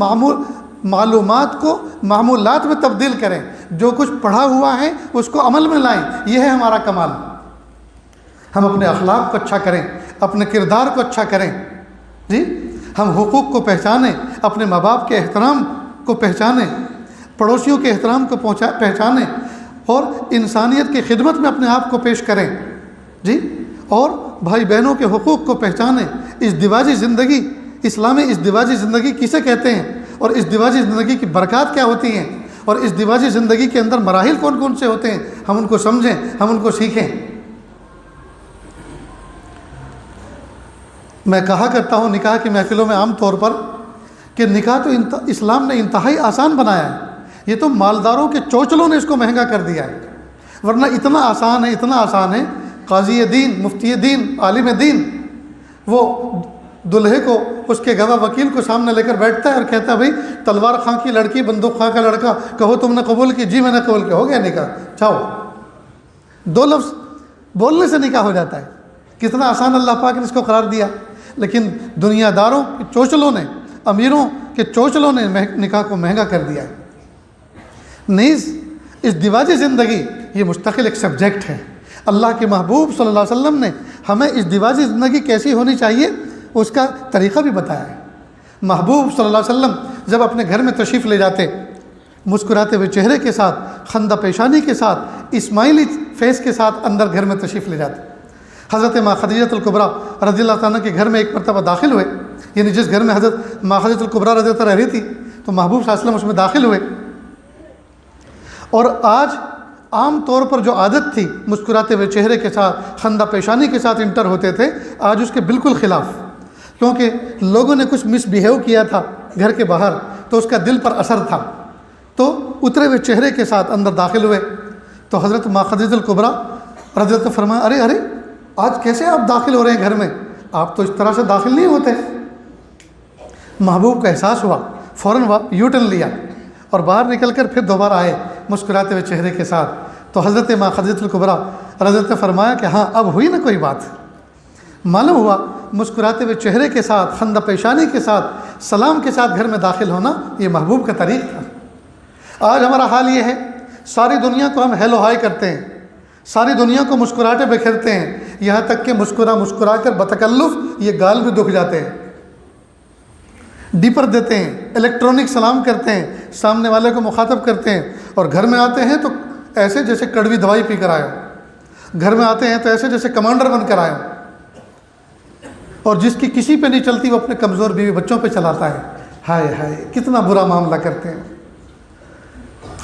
Speaker 1: معلومات کو معمولات میں تبدیل کریں، جو کچھ پڑھا ہوا ہے اس کو عمل میں لائیں، یہ ہے ہمارا کمال۔ ہم اپنے اخلاق کو اچھا کریں، اپنے کردار کو اچھا کریں جی، ہم حقوق کو پہچانیں، اپنے ماں باپ کے احترام کو پہچانیں، پڑوسیوں کے احترام کو پہچانیں، اور انسانیت کی خدمت میں اپنے آپ کو پیش کریں جی، اور بھائی بہنوں کے حقوق کو پہچانیں۔ ازدواجی زندگی، اسلام میں ازدواجی زندگی کسے کہتے ہیں، اور ازدواجی زندگی کی برکات کیا ہوتی ہیں، اور ازدواجی زندگی کے اندر مراحل کون کون سے ہوتے ہیں، ہم ان کو سمجھیں، ہم ان کو سیکھیں۔ میں کہا کرتا ہوں نکاح کی محفلوں میں عام طور پر کہ نکاح تو اسلام نے انتہائی آسان بنایا ہے، یہ تو مالداروں کے چوچلوں نے اس کو مہنگا کر دیا ہے، ورنہ اتنا آسان ہے، اتنا آسان ہے۔ قاضی دین، مفتی دین، عالم دین وہ دلہے کو، اس کے گواہ وکیل کو سامنے لے کر بیٹھتا ہے اور کہتا ہے بھائی تلوار خاں کی لڑکی، بندوق خاں کا لڑکا، کہو تم نے قبول کی؟ جی میں نے قبول کیا، ہو گیا نکاح، چاہو۔ 2 لفظ بولنے سے نکاح ہو جاتا ہے، کتنا آسان اللہ پاک نے اس کو قرار دیا۔ لیکن دنیا داروں کے چوچلوں نے، امیروں کے چوچلوں نے نکاح کو مہنگا کر دیا ہے۔ نیز ازدواجی زندگی یہ مستقل ایک سبجیکٹ ہے۔ اللہ کے محبوب صلی اللہ علیہ وسلم نے ہمیں ازدواجی زندگی کیسی ہونی چاہیے اس کا طریقہ بھی بتایا ہے۔ محبوب صلی اللہ علیہ وسلم جب اپنے گھر میں تشریف لے جاتے، مسکراتے ہوئے چہرے کے ساتھ، خندہ پیشانی کے ساتھ، اسمائلی فیس کے ساتھ اندر گھر میں تشریف لے جاتے۔ حضرت ماں خدیجہ الکبریٰ رضی اللہ تعالیٰ کے گھر میں ایک مرتبہ داخل ہوئے، یعنی جس گھر میں حضرت ماں خدیجہ الکبریٰ رضی اللہ تعالیٰ رہ رہی تھی، تو محبوب صلی اللہ علیہ وسلم اس میں داخل ہوئے، اور آج عام طور پر جو عادت تھی مسکراتے ہوئے چہرے کے ساتھ، خندہ پیشانی کے ساتھ انٹر ہوتے تھے، آج اس کے بالکل خلاف، کیونکہ لوگوں نے کچھ مس بیہیو کیا تھا گھر کے باہر، تو اس کا دل پر اثر تھا، تو اترے ہوئے چہرے کے ساتھ اندر داخل ہوئے۔ تو حضرت ماں خدیجہ الکبریٰ رضی اللہ عنہا فرمایا، ارے آج کیسے آپ داخل ہو رہے ہیں گھر میں، آپ تو اس طرح سے داخل نہیں ہوتے۔ محبوب کا احساس ہوا، فوراً یو ٹرن لیا اور باہر نکل کر پھر دوبارہ آئے مسکراتے ہوئے چہرے کے ساتھ۔ تو حضرت ماں خدیجہ الکبریٰ رضی اللہ عنہا نے فرمایا کہ ہاں اب ہوئی نا کوئی بات۔ معلوم ہوا مسکراتے ہوئے چہرے کے ساتھ، خندہ پیشانی کے ساتھ، سلام کے ساتھ گھر میں داخل ہونا یہ محبوب کا طریق تھا۔ آج ہمارا حال یہ ہے، ساری دنیا کو ہم ہیلو ہائی کرتے ہیں، ساری دنیا کو مسکراہٹیں بکھیرتے ہیں، یہاں تک کہ مسکرا کر بتکلف یہ گال بھی دکھ جاتے ہیں، ڈیپر دیتے ہیں، الیکٹرانک سلام کرتے ہیں، سامنے والے کو مخاطب کرتے ہیں، اور گھر میں آتے ہیں تو ایسے جیسے کڑوی دوائی پی کر آئے ہو، گھر میں آتے ہیں تو ایسے جیسے کمانڈر بن کر آئے ہو، اور جس کی کسی پہ نہیں چلتی وہ اپنے کمزور بیوی بچوں پہ چلاتا ہے۔ ہائے ہائے کتنا برا معاملہ کرتے ہیں۔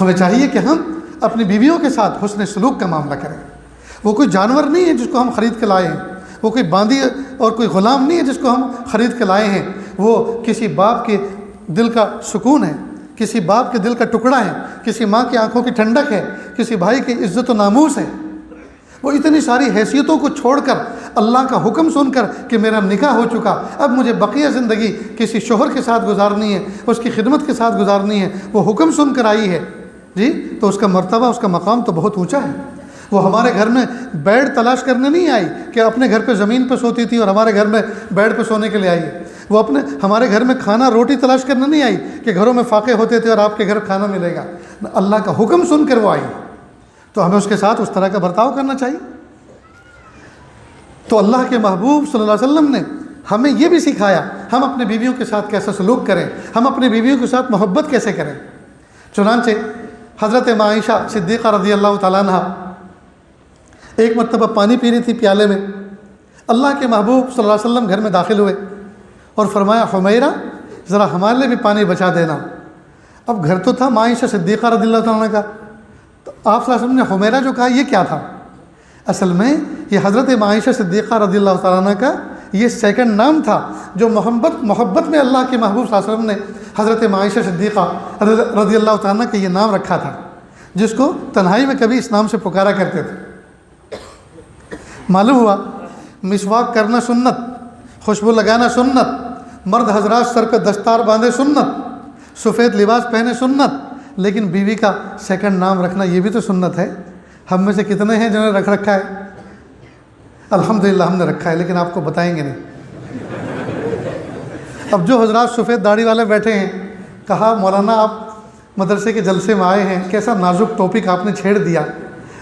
Speaker 1: ہمیں چاہیے کہ ہم اپنی بیویوں کے ساتھ حسن سلوک کا معاملہ کریں۔ وہ کوئی جانور نہیں ہے جس کو ہم خرید کے لائے ہیں، وہ کوئی باندی اور کوئی غلام نہیں ہے جس کو ہم خرید کے لائے ہیں، وہ کسی باپ کے دل کا سکون ہے، کسی باپ کے دل کا ٹکڑا ہے، کسی ماں کی آنکھوں کی ٹھنڈک ہے، کسی بھائی کی عزت و ناموس ہے۔ وہ اتنی ساری حیثیتوں کو چھوڑ کر اللہ کا حکم سن کر کہ میرا نکاح ہو چکا، اب مجھے بقیہ زندگی کسی شوہر کے ساتھ گزارنی ہے، اس کی خدمت کے ساتھ گزارنی ہے، وہ حکم سن کر آئی ہے جی، تو اس کا مرتبہ، اس کا مقام تو بہت اونچا ہے۔ وہ ہمارے گھر میں بیڈ تلاش کرنے نہیں آئی کہ اپنے گھر پہ زمین پہ سوتی تھی اور ہمارے گھر میں بیڈ پہ سونے کے لیے آئی ہے۔ وہ ہمارے گھر میں کھانا روٹی تلاش کرنے نہیں آئی کہ گھروں میں فاقے ہوتے تھے اور آپ کے گھر کھانا ملے گا، اللہ کا حکم سن کر وہ آئی، تو ہمیں اس کے ساتھ اس طرح کا برتاؤ کرنا چاہیے۔ تو اللہ کے محبوب صلی اللہ علیہ وسلم نے ہمیں یہ بھی سکھایا ہم اپنے بیویوں کے ساتھ کیسا سلوک کریں، ہم اپنی بیویوں کے ساتھ محبت کیسے کریں۔ چنانچہ حضرت عائشہ صدیقہ رضی اللہ تعالیٰ عنہ ایک مرتبہ پانی پی رہی تھی پیالے میں، اللہ کے محبوب صلی اللہ علیہ وسلم گھر میں داخل ہوئے اور فرمایا، حمیرہ ذرا ہمارے لیے بھی پانی بچا دینا۔ اب گھر تو تھا عائشہ صدیقہ رضی اللہ تعالیٰ عنہ کا، تو آپ صلی اللہ علیہ وسلم نے حمیرہ جو کہا یہ کیا تھا؟ اصل میں یہ حضرت عائشہ صدیقہ رضی اللہ تعالیٰ عنہ کا یہ سیکنڈ نام تھا، جو محبت میں اللہ کے محبوب صلی اللہ علیہ وسلم نے حضرت عائشہ صدیقہ رضی اللہ تعالیٰ عنہ کا یہ نام رکھا تھا، جس کو تنہائی میں کبھی اس نام سے پکارا کرتے تھے۔ معلوم ہوا مسواک کرنا سنت، خوشبو لگانا سنت، مرد حضرات سر پہ دستار باندھے سنت، سفید لباس پہنے سنت، لیکن بیوی کا سیکنڈ نام رکھنا یہ بھی تو سنت ہے۔ ہم میں سے کتنے ہیں جنہوں نے رکھ رکھا ہے؟ الحمدللہ ہم نے رکھا ہے، لیکن آپ کو بتائیں گے نہیں۔ اب جو حضرات سفید داڑھی والے بیٹھے ہیں، کہا مولانا آپ مدرسے کے جلسے میں آئے ہیں، کیسا نازک ٹاپک آپ نے چھیڑ دیا،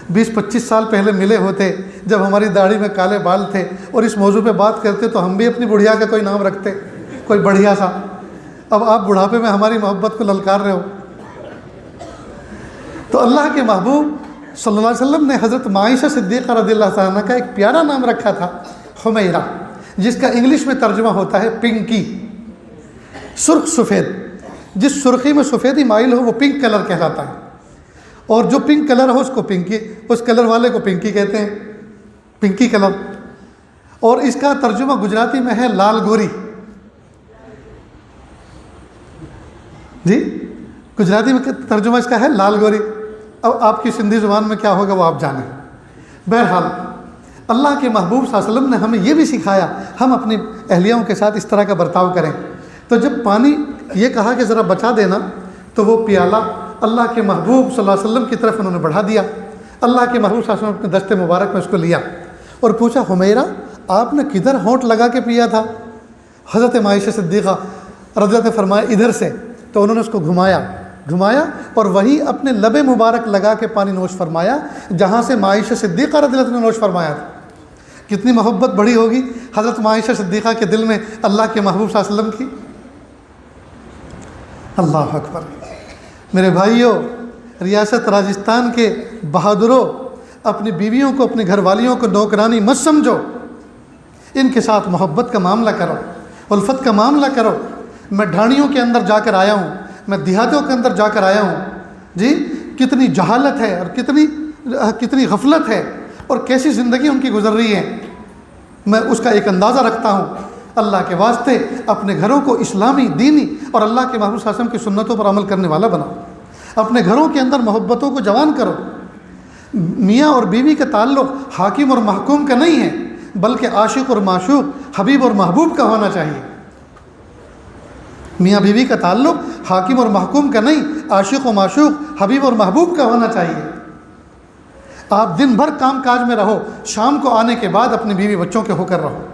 Speaker 1: 20-25 سال پہلے ملے ہوتے، جب ہماری داڑھی میں کالے بال تھے اور اس موضوع پہ بات کرتے تو ہم بھی اپنی بڑھیا کا کوئی نام رکھتے، کوئی بڑھیا سا۔ اب آپ بڑھاپے میں ہماری محبت کو للکار رہے ہو۔ تو اللہ کے محبوب صلی اللہ علیہ وسلم نے حضرت عائشہ صدیقہ رضی اللہ عنہا کا ایک پیارا نام رکھا تھا، حمیرہ، جس کا انگلش میں ترجمہ ہوتا ہے پنکی، سرخ سفید۔ جس سرخی میں سفیدی مائل ہو وہ پنک کلر کہلاتا ہے، اور جو پنک کلر ہو اس کو پنکی، اس کلر والے کو پنکی کہتے ہیں، پنکی کلر۔ اور اس کا ترجمہ گجراتی میں ہے لال گوری۔ جی گجراتی میں ترجمہ اس کا ہے لال گوری۔ اب آپ کی سندھی زبان میں کیا ہوگا وہ آپ جانیں۔ بہرحال اللہ کے محبوب صلی اللہ علیہ وسلم نے ہمیں یہ بھی سکھایا ہم اپنی اہلیاؤں کے ساتھ اس طرح کا برتاؤ کریں۔ تو جب پانی یہ کہا کہ ذرا بچا دینا، تو وہ پیالہ اللہ کے محبوب صلی اللہ علیہ وسلم کی طرف انہوں نے بڑھا دیا۔ اللہ کے محبوب صلی اللہ علیہ وسلم اپنے دست مبارک میں اس کو لیا اور پوچھا، حمیرہ آپ نے کدھر ہونٹ لگا کے پیا تھا؟ حضرت عائشہ صدیقہ رضی اللہ عنہا فرمایا ادھر سے۔ تو انہوں نے اس کو گھمایا اور وہی اپنے لب مبارک لگا کے پانی نوش فرمایا جہاں سے عائشہ صدیقہ رضی اللہ عنہا نے نوش فرمایا تھا۔ کتنی محبت بڑھی ہوگی حضرت عائشہ صدیقہ کے دل میں اللہ کے محبوب صلی اللہ علیہ وسلم کی۔ اللہ اکبر۔ میرے بھائیوں، ریاست راجستھان کے بہادروں، اپنی بیویوں کو، اپنی گھر والیوں کو نوکرانی مت سمجھو، ان کے ساتھ محبت کا معاملہ کرو، الفت کا معاملہ کرو۔ میں ڈھانیوں کے اندر جا کر آیا ہوں، میں دیہاتوں کے اندر جا کر آیا ہوں، جی کتنی جہالت ہے اور کتنی غفلت ہے اور کیسی زندگی ان کی گزر رہی ہے، میں اس کا ایک اندازہ رکھتا ہوں۔ اللہ کے واسطے اپنے گھروں کو اسلامی، دینی اور اللہ کے محبوب صلی اللہ علیہ وسلم کی سنتوں پر عمل کرنے والا بناؤ۔ اپنے گھروں کے اندر محبتوں کو جوان کرو۔ میاں اور بیوی کا تعلق حاکم اور محکوم کا نہیں ہے، بلکہ عاشق اور معشوق، حبیب اور محبوب کا ہونا چاہیے۔ میاں بیوی کا تعلق حاکم اور محکوم کا نہیں، عاشق و معشوق، حبیب اور محبوب کا ہونا چاہیے۔ آپ دن بھر کام کاج میں رہو، شام کو آنے کے بعد اپنی بیوی بچوں کے ہو کر رہو۔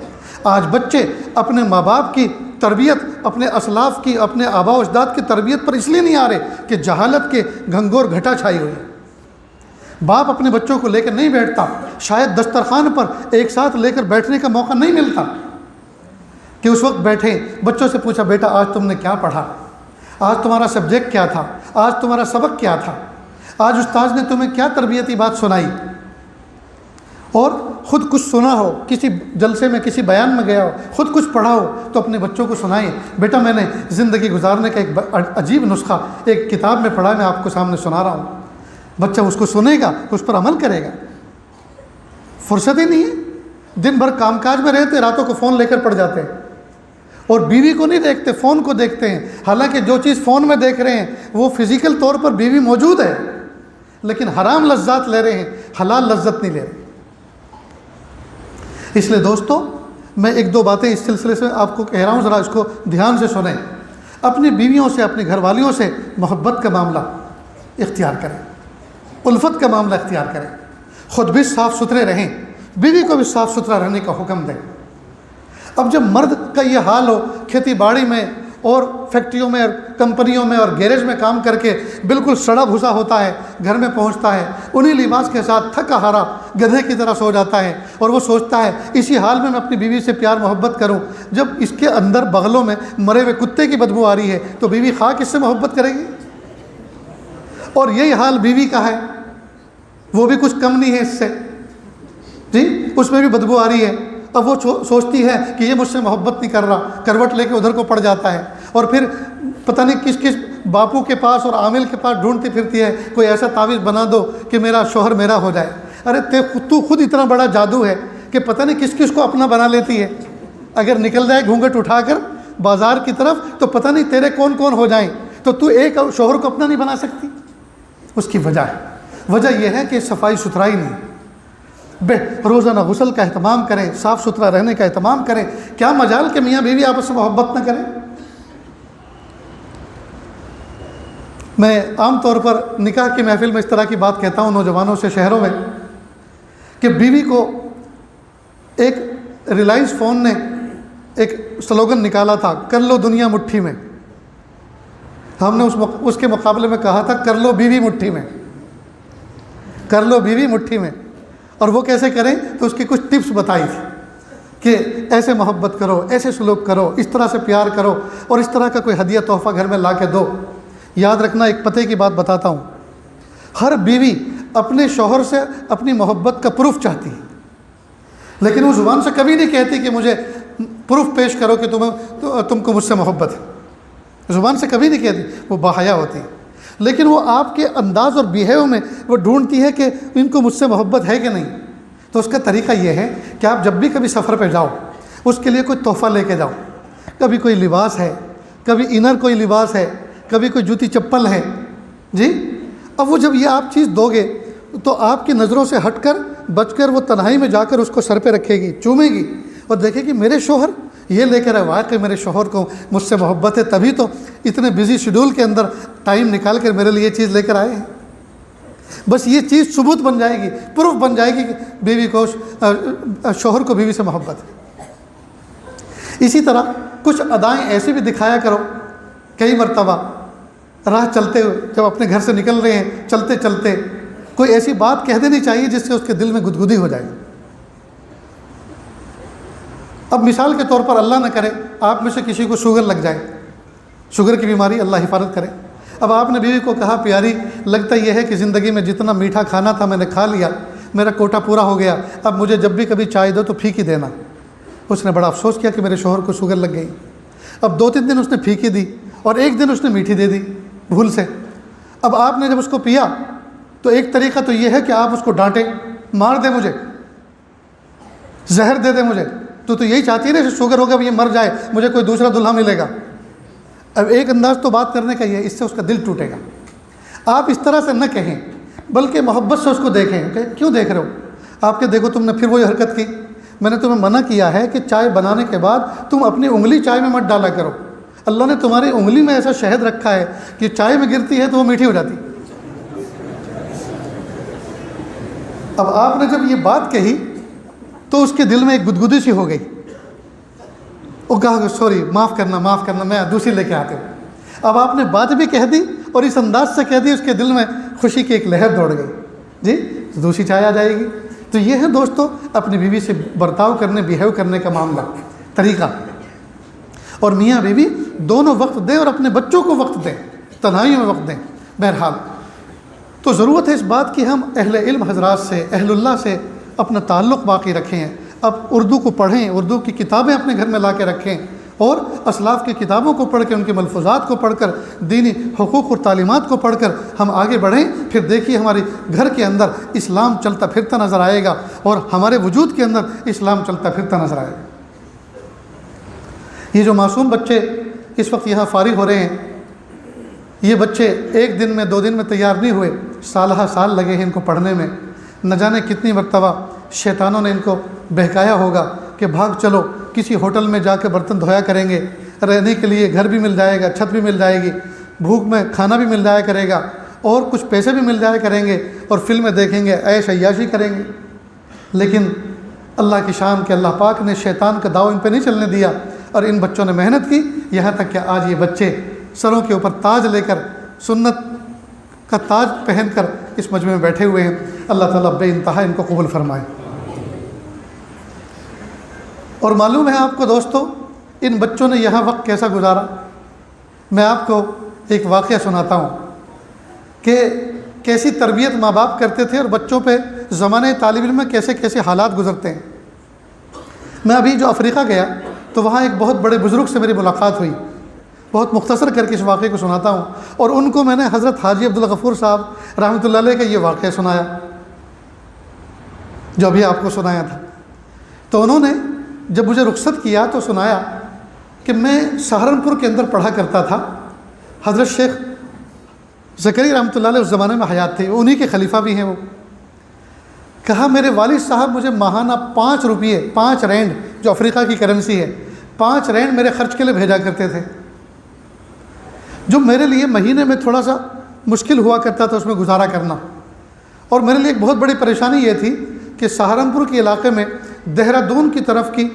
Speaker 1: آج بچے اپنے ماں باپ کی تربیت، اپنے اسلاف کی، اپنے آباء و اجداد کی تربیت پر اس لیے نہیں آ رہے کہ جہالت کے گھنگور گھٹا چھائی ہوئی ہے۔ باپ اپنے بچوں کو لے کر نہیں بیٹھتا، شاید دسترخوان پر ایک ساتھ لے کر بیٹھنے کا موقع نہیں ملتا کہ اس وقت بیٹھے بچوں سے پوچھا، بیٹا آج تم نے کیا پڑھا، آج تمہارا سبجیکٹ کیا تھا، آج تمہارا سبق کیا تھا، آج استاذ نے تمہیں کیا تربیتی بات سنائی۔ اور خود کچھ سنا ہو، کسی جلسے میں کسی بیان میں گیا ہو، خود کچھ پڑھا ہو تو اپنے بچوں کو سنائیں، بیٹا میں نے زندگی گزارنے کا ایک عجیب نسخہ ایک کتاب میں پڑھا ہے، میں آپ کو سامنے سنا رہا ہوں۔ بچہ اس کو سنے گا، اس پر عمل کرے گا۔ فرصت ہی نہیں ہے، دن بھر کام کاج میں رہتے، راتوں کو فون لے کر پڑ جاتے ہیں اور بیوی کو نہیں دیکھتے، فون کو دیکھتے ہیں۔ حالانکہ جو چیز فون میں دیکھ رہے ہیں وہ فزیکل طور پر بیوی موجود ہے، لیکن حرام لذات لے رہے ہیں، حلال لذت نہیں لے رہے۔ اس لیے دوستو، میں ایک دو باتیں اس سلسلے سے آپ کو کہہ رہا ہوں، ذرا اس کو دھیان سے سنیں۔ اپنی بیویوں سے، اپنی گھر والیوں سے محبت کا معاملہ اختیار کریں، الفت کا معاملہ اختیار کریں، خود بھی صاف ستھرے رہیں، بیوی کو بھی صاف ستھرا رہنے کا حکم دیں۔ اب جب مرد کا یہ حال ہو، کھیتی باڑی میں اور فیکٹریوں میں اور کمپنیوں میں اور گیریج میں کام کر کے بالکل سڑا بھسا ہوتا ہے، گھر میں پہنچتا ہے انہی لباس کے ساتھ تھکا ہارا گدھے کی طرح سو جاتا ہے، اور وہ سوچتا ہے اسی حال میں اپنی بیوی سے پیار محبت کروں، جب اس کے اندر بغلوں میں مرے ہوئے کتے کی بدبو آ رہی ہے تو بیوی خواہ کس سے محبت کرے گی؟ اور یہی حال بیوی کا ہے، وہ بھی کچھ کم نہیں ہے اس سے، جی اس میں بھی بدبو آ رہی ہے۔ اب وہ سوچتی ہے کہ یہ مجھ سے محبت نہیں کر رہا، کروٹ لے کے ادھر کو پڑ جاتا ہے، اور پھر پتہ نہیں کس کس باپو کے پاس اور عامل کے پاس ڈھونڈتی پھرتی ہے، کوئی ایسا تعویذ بنا دو کہ میرا شوہر میرا ہو جائے۔ ارے تو خود اتنا بڑا جادو ہے کہ پتہ نہیں کس کس کو اپنا بنا لیتی ہے۔ اگر نکل جائے گھونگھٹ اٹھا کر بازار کی طرف تو پتہ نہیں تیرے کون کون ہو جائیں، تو ایک شوہر کو اپنا نہیں بنا سکتی۔ اس کی وجہ یہ ہے کہ صفائی ستھرائی نہیں۔ روزانہ غسل کا اہتمام کریں، صاف ستھرا رہنے کا اہتمام کریں۔ کیا مجال کہ میاں بیوی آپس میں محبت نہ کریں؟ میں عام طور پر نکاح کی محفل میں اس طرح کی بات کہتا ہوں نوجوانوں سے شہروں میں، کہ بیوی کو ایک ریلائنس فون نے ایک سلوگن نکالا تھا، کر لو دنیا مٹھی میں۔ ہم نے اس کے مقابلے میں کہا تھا، کر لو بیوی مٹھی میں۔ کر لو بیوی مٹھی میں. اور وہ کیسے کریں تو اس کی کچھ ٹپس بتائی تھی کہ ایسے محبت کرو، ایسے سلوک کرو، اس طرح سے پیار کرو، اور اس طرح کا کوئی ہدیہ تحفہ گھر میں لا کے دو. یاد رکھنا، ایک پتے کی بات بتاتا ہوں، ہر بیوی اپنے شوہر سے اپنی محبت کا پروف چاہتی ہے، لیکن وہ زبان سے کبھی نہیں کہتی کہ مجھے پروف پیش کرو کہ تم کو مجھ سے محبت ہے. زبان سے کبھی نہیں کہتی، وہ باحیا ہوتی ہے. لیکن وہ آپ کے انداز اور بیہیو میں وہ ڈھونڈتی ہے کہ ان کو مجھ سے محبت ہے کہ نہیں. تو اس کا طریقہ یہ ہے کہ آپ جب بھی کبھی سفر پہ جاؤ، اس کے لیے کوئی تحفہ لے کے جاؤ. کبھی کوئی لباس ہے، کبھی انر کوئی لباس ہے، کبھی کوئی جوتی چپل ہے جی. اب وہ جب یہ آپ چیز دو گے تو آپ کی نظروں سے ہٹ کر بچ کر وہ تنہائی میں جا کر اس کو سر پہ رکھے گی، چومے گی اور دیکھے گی میرے شوہر یہ لے کر آئے، واقعی میرے شوہر کو مجھ سے محبت ہے، تبھی تو اتنے بزی شیڈول کے اندر ٹائم نکال کر میرے لیے یہ چیز لے کر آئے ہیں. بس یہ چیز ثبوت بن جائے گی، پروف بن جائے گی کہ بیوی کو شوہر کو بیوی سے محبت ہے. اسی طرح کچھ ادائیں ایسی بھی دکھایا کرو. کئی مرتبہ راہ چلتے ہوئے جب اپنے گھر سے نکل رہے ہیں، چلتے چلتے کوئی ایسی بات کہہ دینی چاہیے جس سے اس کے دل میں گدگدی ہو جائے. اب مثال کے طور پر اللہ نہ کرے آپ میں سے کسی کو شوگر لگ جائے، شوگر کی بیماری، اللہ حفاظت کرے. اب آپ نے بیوی کو کہا پیاری لگتا یہ ہے کہ زندگی میں جتنا میٹھا کھانا تھا میں نے کھا لیا، میرا کوٹا پورا ہو گیا، اب مجھے جب بھی کبھی چائے دو تو پھیکی دینا. اس نے بڑا افسوس کیا کہ میرے شوہر کو شوگر لگ گئی. اب 2-3 دن اس نے پھیکی دی اور ایک دن اس نے میٹھی دے دی بھول سے. اب آپ نے جب اس کو پیا تو ایک طریقہ تو یہ ہے کہ آپ اس کو ڈانٹیں، مار دے مجھے، زہر دے دے مجھے، تو یہی چاہتی ہے نا کہ شوگر ہوگا یہ مر جائے، مجھے کوئی دوسرا دلہا ملے گا. اب ایک انداز تو بات کرنے کا یہ ہے، اس سے اس کا دل ٹوٹے گا. آپ اس طرح سے نہ کہیں بلکہ محبت سے اس کو دیکھیں کہ کیوں دیکھ رہے ہو. آپ کے دیکھو تم نے پھر وہی حرکت کی، میں نے تمہیں منع کیا ہے کہ چائے بنانے کے بعد تم اپنی انگلی چائے میں مت ڈالا کرو. اللہ نے تمہاری انگلی میں ایسا شہد رکھا ہے کہ چائے میں گرتی ہے تو وہ میٹھی ہو جاتی. اب آپ نے جب یہ بات کہی تو اس کے دل میں ایک گدگدی سی ہو گئی. وہ کہا سوری، معاف کرنا، میں دوسری لے کے آتے ہوں. اب آپ نے بات بھی کہہ دی اور اس انداز سے کہہ دی، اس کے دل میں خوشی کی ایک لہر دوڑ گئی جی، دوسری چائے آ جائے گی. تو یہ ہے دوستو اپنی بیوی سے برتاؤ کرنے، بیہیو کرنے کا معاملہ، طریقہ. اور میاں بیوی دونوں وقت دیں اور اپنے بچوں کو وقت دیں، تنہائیوں میں وقت دیں. بہرحال تو ضرورت ہے اس بات کی ہم اہل علم حضرات سے، اہل اللہ سے اپنا تعلق باقی رکھیں ہیں. اب اردو کو پڑھیں، اردو کی کتابیں اپنے گھر میں لا کے رکھیں اور اسلاف کی کتابوں کو پڑھ کے، ان کے ملفوظات کو پڑھ کر، دینی حقوق اور تعلیمات کو پڑھ کر ہم آگے بڑھیں. پھر دیکھیے ہمارے گھر کے اندر اسلام چلتا پھرتا نظر آئے گا اور ہمارے وجود کے اندر اسلام چلتا پھرتا نظر آئے گا. یہ جو معصوم بچے اس وقت یہاں فارغ ہو رہے ہیں، یہ بچے 1 دن میں 2 دن میں تیار نہیں ہوئے، سالہ سال لگے ہیں ان کو پڑھنے میں. نہ جانے کتنی مرتبہ شیطانوں نے ان کو بہکایا ہوگا کہ بھاگ چلو کسی ہوٹل میں جا کے برتن دھویا کریں گے، رہنے کے لیے گھر بھی مل جائے گا، چھت بھی مل جائے گی، بھوک میں کھانا بھی مل جایا کرے گا اور کچھ پیسے بھی مل جایا کریں گے اور فلمیں دیکھیں گے، عیش عیاشی کریں گے. لیکن اللہ کی شان کہ اللہ پاک نے شیطان کا داؤ ان پہ نہیں چلنے دیا اور ان بچوں نے محنت کی، یہاں تک کہ آج یہ بچے سروں کے اوپر تاج لے کر، سنت کا تاج پہن کر اس مجمع میں بیٹھے ہوئے ہیں. اللہ تعالیٰ بے انتہا ان کو قبول فرمائے. اور معلوم ہے آپ کو دوستو ان بچوں نے یہاں وقت کیسا گزارا. میں آپ کو ایک واقعہ سناتا ہوں کہ کیسی تربیت ماں باپ کرتے تھے اور بچوں پہ زمانۂ طالب علم میں کیسے کیسے حالات گزرتے ہیں. میں ابھی جو افریقہ گیا تو وہاں ایک بہت بڑے بزرگ سے میری ملاقات ہوئی. بہت مختصر کر کے اس واقعے کو سناتا ہوں. اور ان کو میں نے حضرت حاجی عبدالغفور صاحب رحمۃ اللہ علیہ کا یہ واقعہ سنایا جو ابھی آپ کو سنایا تھا. تو انہوں نے جب مجھے رخصت کیا تو سنایا کہ میں سہارنپور کے اندر پڑھا کرتا تھا. حضرت شیخ زکریا رحمۃ اللہ علیہ اس زمانے میں حیات تھے، انہی کے خلیفہ بھی ہیں وہ. کہا میرے والد صاحب مجھے ماہانہ 5 روپیے، 5 رینڈ جو افریقہ کی کرنسی ہے، 5 رینڈ میرے خرچ کے لیے بھیجا کرتے تھے، جو میرے لیے مہینے میں تھوڑا سا مشکل ہوا کرتا تھا اس میں گزارا کرنا. اور میرے لیے ایک بہت بڑی پریشانی یہ تھی کہ سہارنپور کے علاقے میں دہرادون کی طرف کی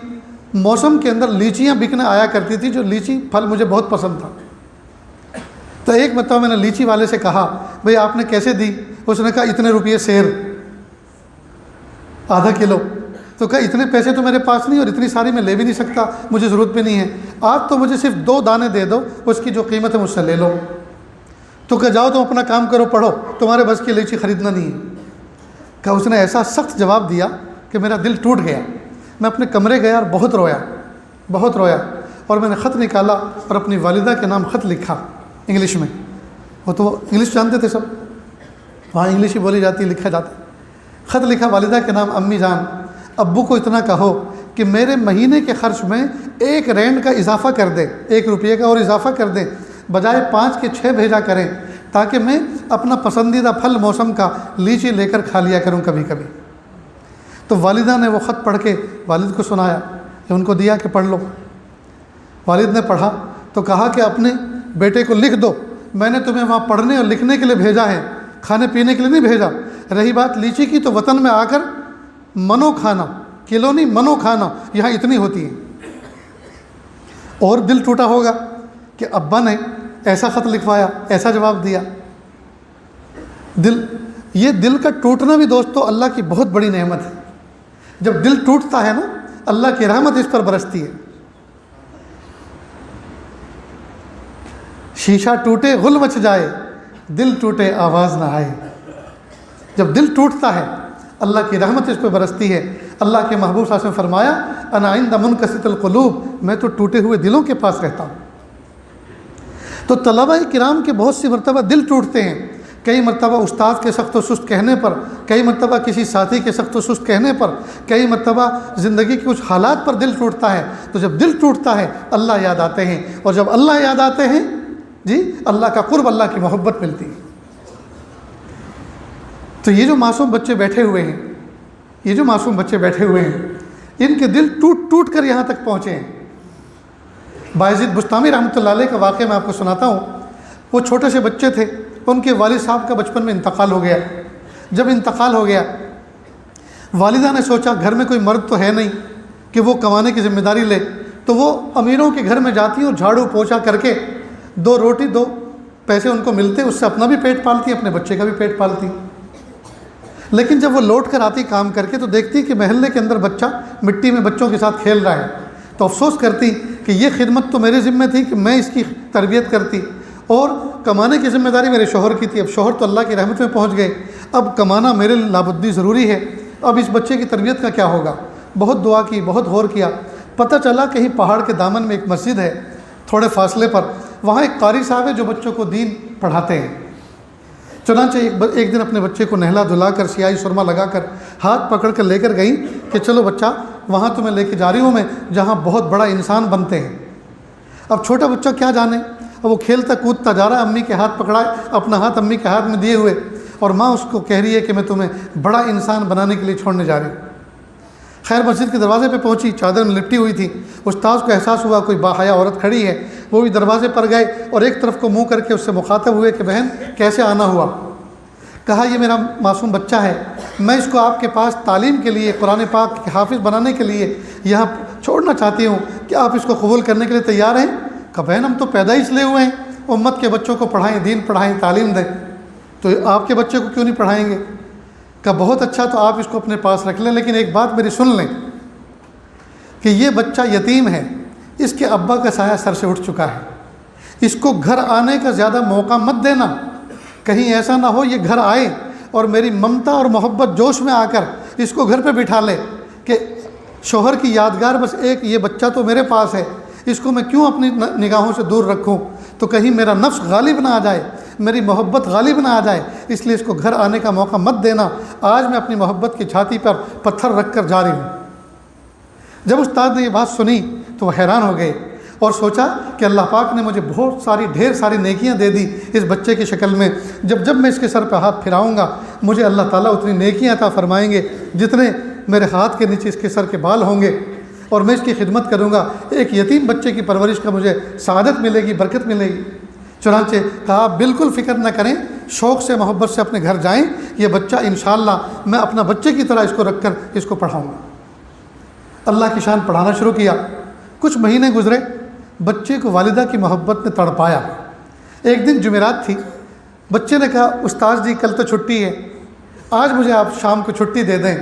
Speaker 1: موسم کے اندر لیچیاں بکنے آیا کرتی تھی، جو لیچی پھل مجھے بہت پسند تھا. تو ایک مرتبہ میں نے لیچی والے سے کہا بھئی آپ نے کیسے دی؟ اس نے کہا اتنے روپئے سیر آدھا کلو. تو کہا اتنے پیسے تو میرے پاس نہیں اور اتنی ساری میں لے بھی نہیں سکتا, مجھے ضرورت بھی نہیں ہے, آپ تو مجھے صرف 2 دانے دے دو, اس کی جو قیمت ہے مجھ سے لے لو. تو کہا جاؤ تم اپنا کام کرو, پڑھو, تمہارے بس کی لیچی خریدنا نہیں ہے. کہا اس نے ایسا سخت جواب دیا کہ میرا دل ٹوٹ گیا. میں اپنے کمرے گیا اور بہت رویا, اور میں نے خط نکالا اور اپنی والدہ کے نام خط لکھا انگلش میں. وہ تو انگلش جانتے تھے سب, وہاں انگلش ہی بولی جاتی, لکھا جاتا. خط لکھا والدہ کے نام, امی جان ابو کو اتنا کہو کہ میرے مہینے کے خرچ میں 1 رینڈ کا اضافہ کر دے, 1 روپیے کا اور اضافہ کر دیں, بجائے 5 کے 6 بھیجا کریں, تاکہ میں اپنا پسندیدہ پھل موسم کا لیچی لے کر کھا لیا کروں کبھی کبھی. تو والدہ نے وہ خط پڑھ کے والد کو سنایا, ان کو دیا کہ پڑھ لو. والد نے پڑھا تو کہا کہ اپنے بیٹے کو لکھ دو, میں نے تمہیں وہاں پڑھنے اور لکھنے کے لیے بھیجا ہے, کھانے پینے کے لیے نہیں بھیجا. رہی بات لیچی کی تو وطن میں آ کر منو کھانا, کلو نہیں منو کھانا یہاں اتنی ہوتی ہے. اور دل ٹوٹا ہوگا کہ ابا نے ایسا خط لکھوایا, ایسا جواب دیا. یہ دل کا ٹوٹنا بھی دوستو اللہ کی بہت بڑی نعمت ہے. جب دل ٹوٹتا ہے نا, اللہ کی رحمت اس پر برستی ہے. شیشہ ٹوٹے غل مچ جائے, دل ٹوٹے آواز نہ آئے. جب دل ٹوٹتا ہے اللہ کی رحمت اس پہ برستی ہے. اللہ کے محبوب صلی اللہ علیہ وسلم فرمایا انا عند منکسرۃ القلوب, میں تو ٹوٹے ہوئے دلوں کے پاس رہتا ہوں. تو طلبہ کرام کے بہت سی مرتبہ دل ٹوٹتے ہیں. کئی مرتبہ استاد کے سخت و سست کہنے پر, کئی مرتبہ کسی ساتھی کے سخت و سست کہنے پر, کئی مرتبہ زندگی کے کچھ حالات پر دل ٹوٹتا ہے. تو جب دل ٹوٹتا ہے اللہ یاد آتے ہیں, اور جب اللہ یاد آتے ہیں جی اللہ کا قرب, اللہ کی محبت ملتی ہے. تو یہ جو معصوم بچے بیٹھے ہوئے ہیں, ان کے دل ٹوٹ کر یہاں تک پہنچے ہیں. بایزید بستامی رحمۃ اللہ علیہ کا واقعہ میں آپ کو سناتا ہوں. وہ چھوٹے سے بچے تھے, ان کے والد صاحب کا بچپن میں انتقال ہو گیا. جب انتقال ہو گیا, والدہ نے سوچا گھر میں کوئی مرد تو ہے نہیں کہ وہ کمانے کی ذمہ داری لے, تو وہ امیروں کے گھر میں جاتی اور جھاڑو پوچھا کر کے 2 روٹی 2 پیسے ان کو ملتے, اس سے اپنا بھی پیٹ پالتی, اپنے بچے کا بھی پیٹ پالتی. لیکن جب وہ لوٹ کر آتی کام کر کے تو دیکھتی کہ محلے کے اندر بچہ مٹی میں بچوں کے ساتھ کھیل رہا ہے, تو افسوس کرتی کہ یہ خدمت تو میرے ذمہ تھی کہ میں اس کی تربیت کرتی, اور کمانے کی ذمہ داری میرے شوہر کی تھی. اب شوہر تو اللہ کی رحمت میں پہنچ گئے, اب کمانا میرے لیے لابدی ضروری ہے. اب اس بچے کی تربیت کا کیا ہوگا؟ بہت دعا کی, بہت غور کیا. پتہ چلا کہیں پہاڑ کے دامن میں ایک مسجد ہے تھوڑے فاصلے پر, وہاں ایک قاری صاحب ہے جو بچوں کو دین پڑھاتے ہیں. چنانچہ ایک دن اپنے بچے کو نہلا دھلا کر سیاہی سرما لگا کر ہاتھ پکڑ کر لے کر گئیں کہ چلو بچہ وہاں تمہیں لے کے جا رہی ہوں میں جہاں بہت بڑا انسان بنتے ہیں. اب چھوٹا بچہ کیا جانے, اب وہ کھیلتا کودتا جا رہا ہے, امی کے ہاتھ پکڑائے, اپنا ہاتھ امی کے ہاتھ میں دیے ہوئے, اور ماں اس کو کہہ رہی ہے کہ میں تمہیں بڑا انسان بنانے کے لیے چھوڑنے جا رہی ہوں. خیر مسجد کے دروازے پہ پہنچی, چادر میں لپٹی ہوئی تھی. استاذ کو احساس ہوا کوئی باحیا عورت کھڑی ہے, وہ بھی دروازے پر گئے اور ایک طرف کو منہ کر کے اس سے مخاطب ہوئے کہ بہن کیسے آنا ہوا؟ کہا یہ میرا معصوم بچہ ہے, میں اس کو آپ کے پاس تعلیم کے لیے, قرآن پاک کے حافظ بنانے کے لیے یہاں چھوڑنا چاہتی ہوں, کہ آپ اس کو قبول کرنے کے لیے تیار ہیں؟ کہ بہن ہم تو پیدا ہی اس لیے ہوئے ہیں امت کے بچوں کو پڑھائیں, دین پڑھائیں, تعلیم دیں, تو آپ کے بچے کو کیوں نہیں پڑھائیں گے؟ کہ بہت اچھا, تو آپ اس کو اپنے پاس رکھ لیں, لیکن ایک بات میری سن لیں کہ یہ بچہ یتیم ہے, اس کے ابا کا سایہ سر سے اٹھ چکا ہے, اس کو گھر آنے کا زیادہ موقع مت دینا. کہیں ایسا نہ ہو یہ گھر آئے اور میری ممتا اور محبت جوش میں آ کر اس کو گھر پہ بٹھا لے کہ شوہر کی یادگار بس ایک یہ بچہ تو میرے پاس ہے, اس کو میں کیوں اپنی نگاہوں سے دور رکھوں, تو کہیں میرا نفس غالب نہ آ جائے, میری محبت غالب نہ آ جائے, اس لیے اس کو گھر آنے کا موقع مت دینا. آج میں اپنی محبت کی چھاتی پر پتھر رکھ کر جا رہی ہوں. جب استاد نے یہ بات سنی تو وہ حیران ہو گئے اور سوچا کہ اللہ پاک نے مجھے بہت ساری ڈھیر ساری نیکیاں دے دی اس بچے کی شکل میں, جب میں اس کے سر پہ ہاتھ پھراؤں گا مجھے اللہ تعالیٰ اتنی نیکیاں عطا فرمائیں گے جتنے میرے ہاتھ کے نیچے اس کے سر کے بال ہوں گے, اور میں اس کی خدمت کروں گا. ایک یتیم بچے کی پرورش کا مجھے سعادت ملے گی, برکت ملے گی. چنانچہ کہا بالکل فکر نہ کریں, شوق سے محبت سے اپنے گھر جائیں, یہ بچہ انشاءاللہ میں اپنا بچے کی طرح اس کو رکھ کر اس کو پڑھاؤں گا. اللہ کی شان پڑھانا شروع کیا. کچھ مہینے گزرے, بچے کو والدہ کی محبت نے تڑپایا. ایک دن جمعرات تھی, بچے نے کہا استاذ جی کل تو چھٹی ہے، آج مجھے آپ شام کو چھٹی دے دیں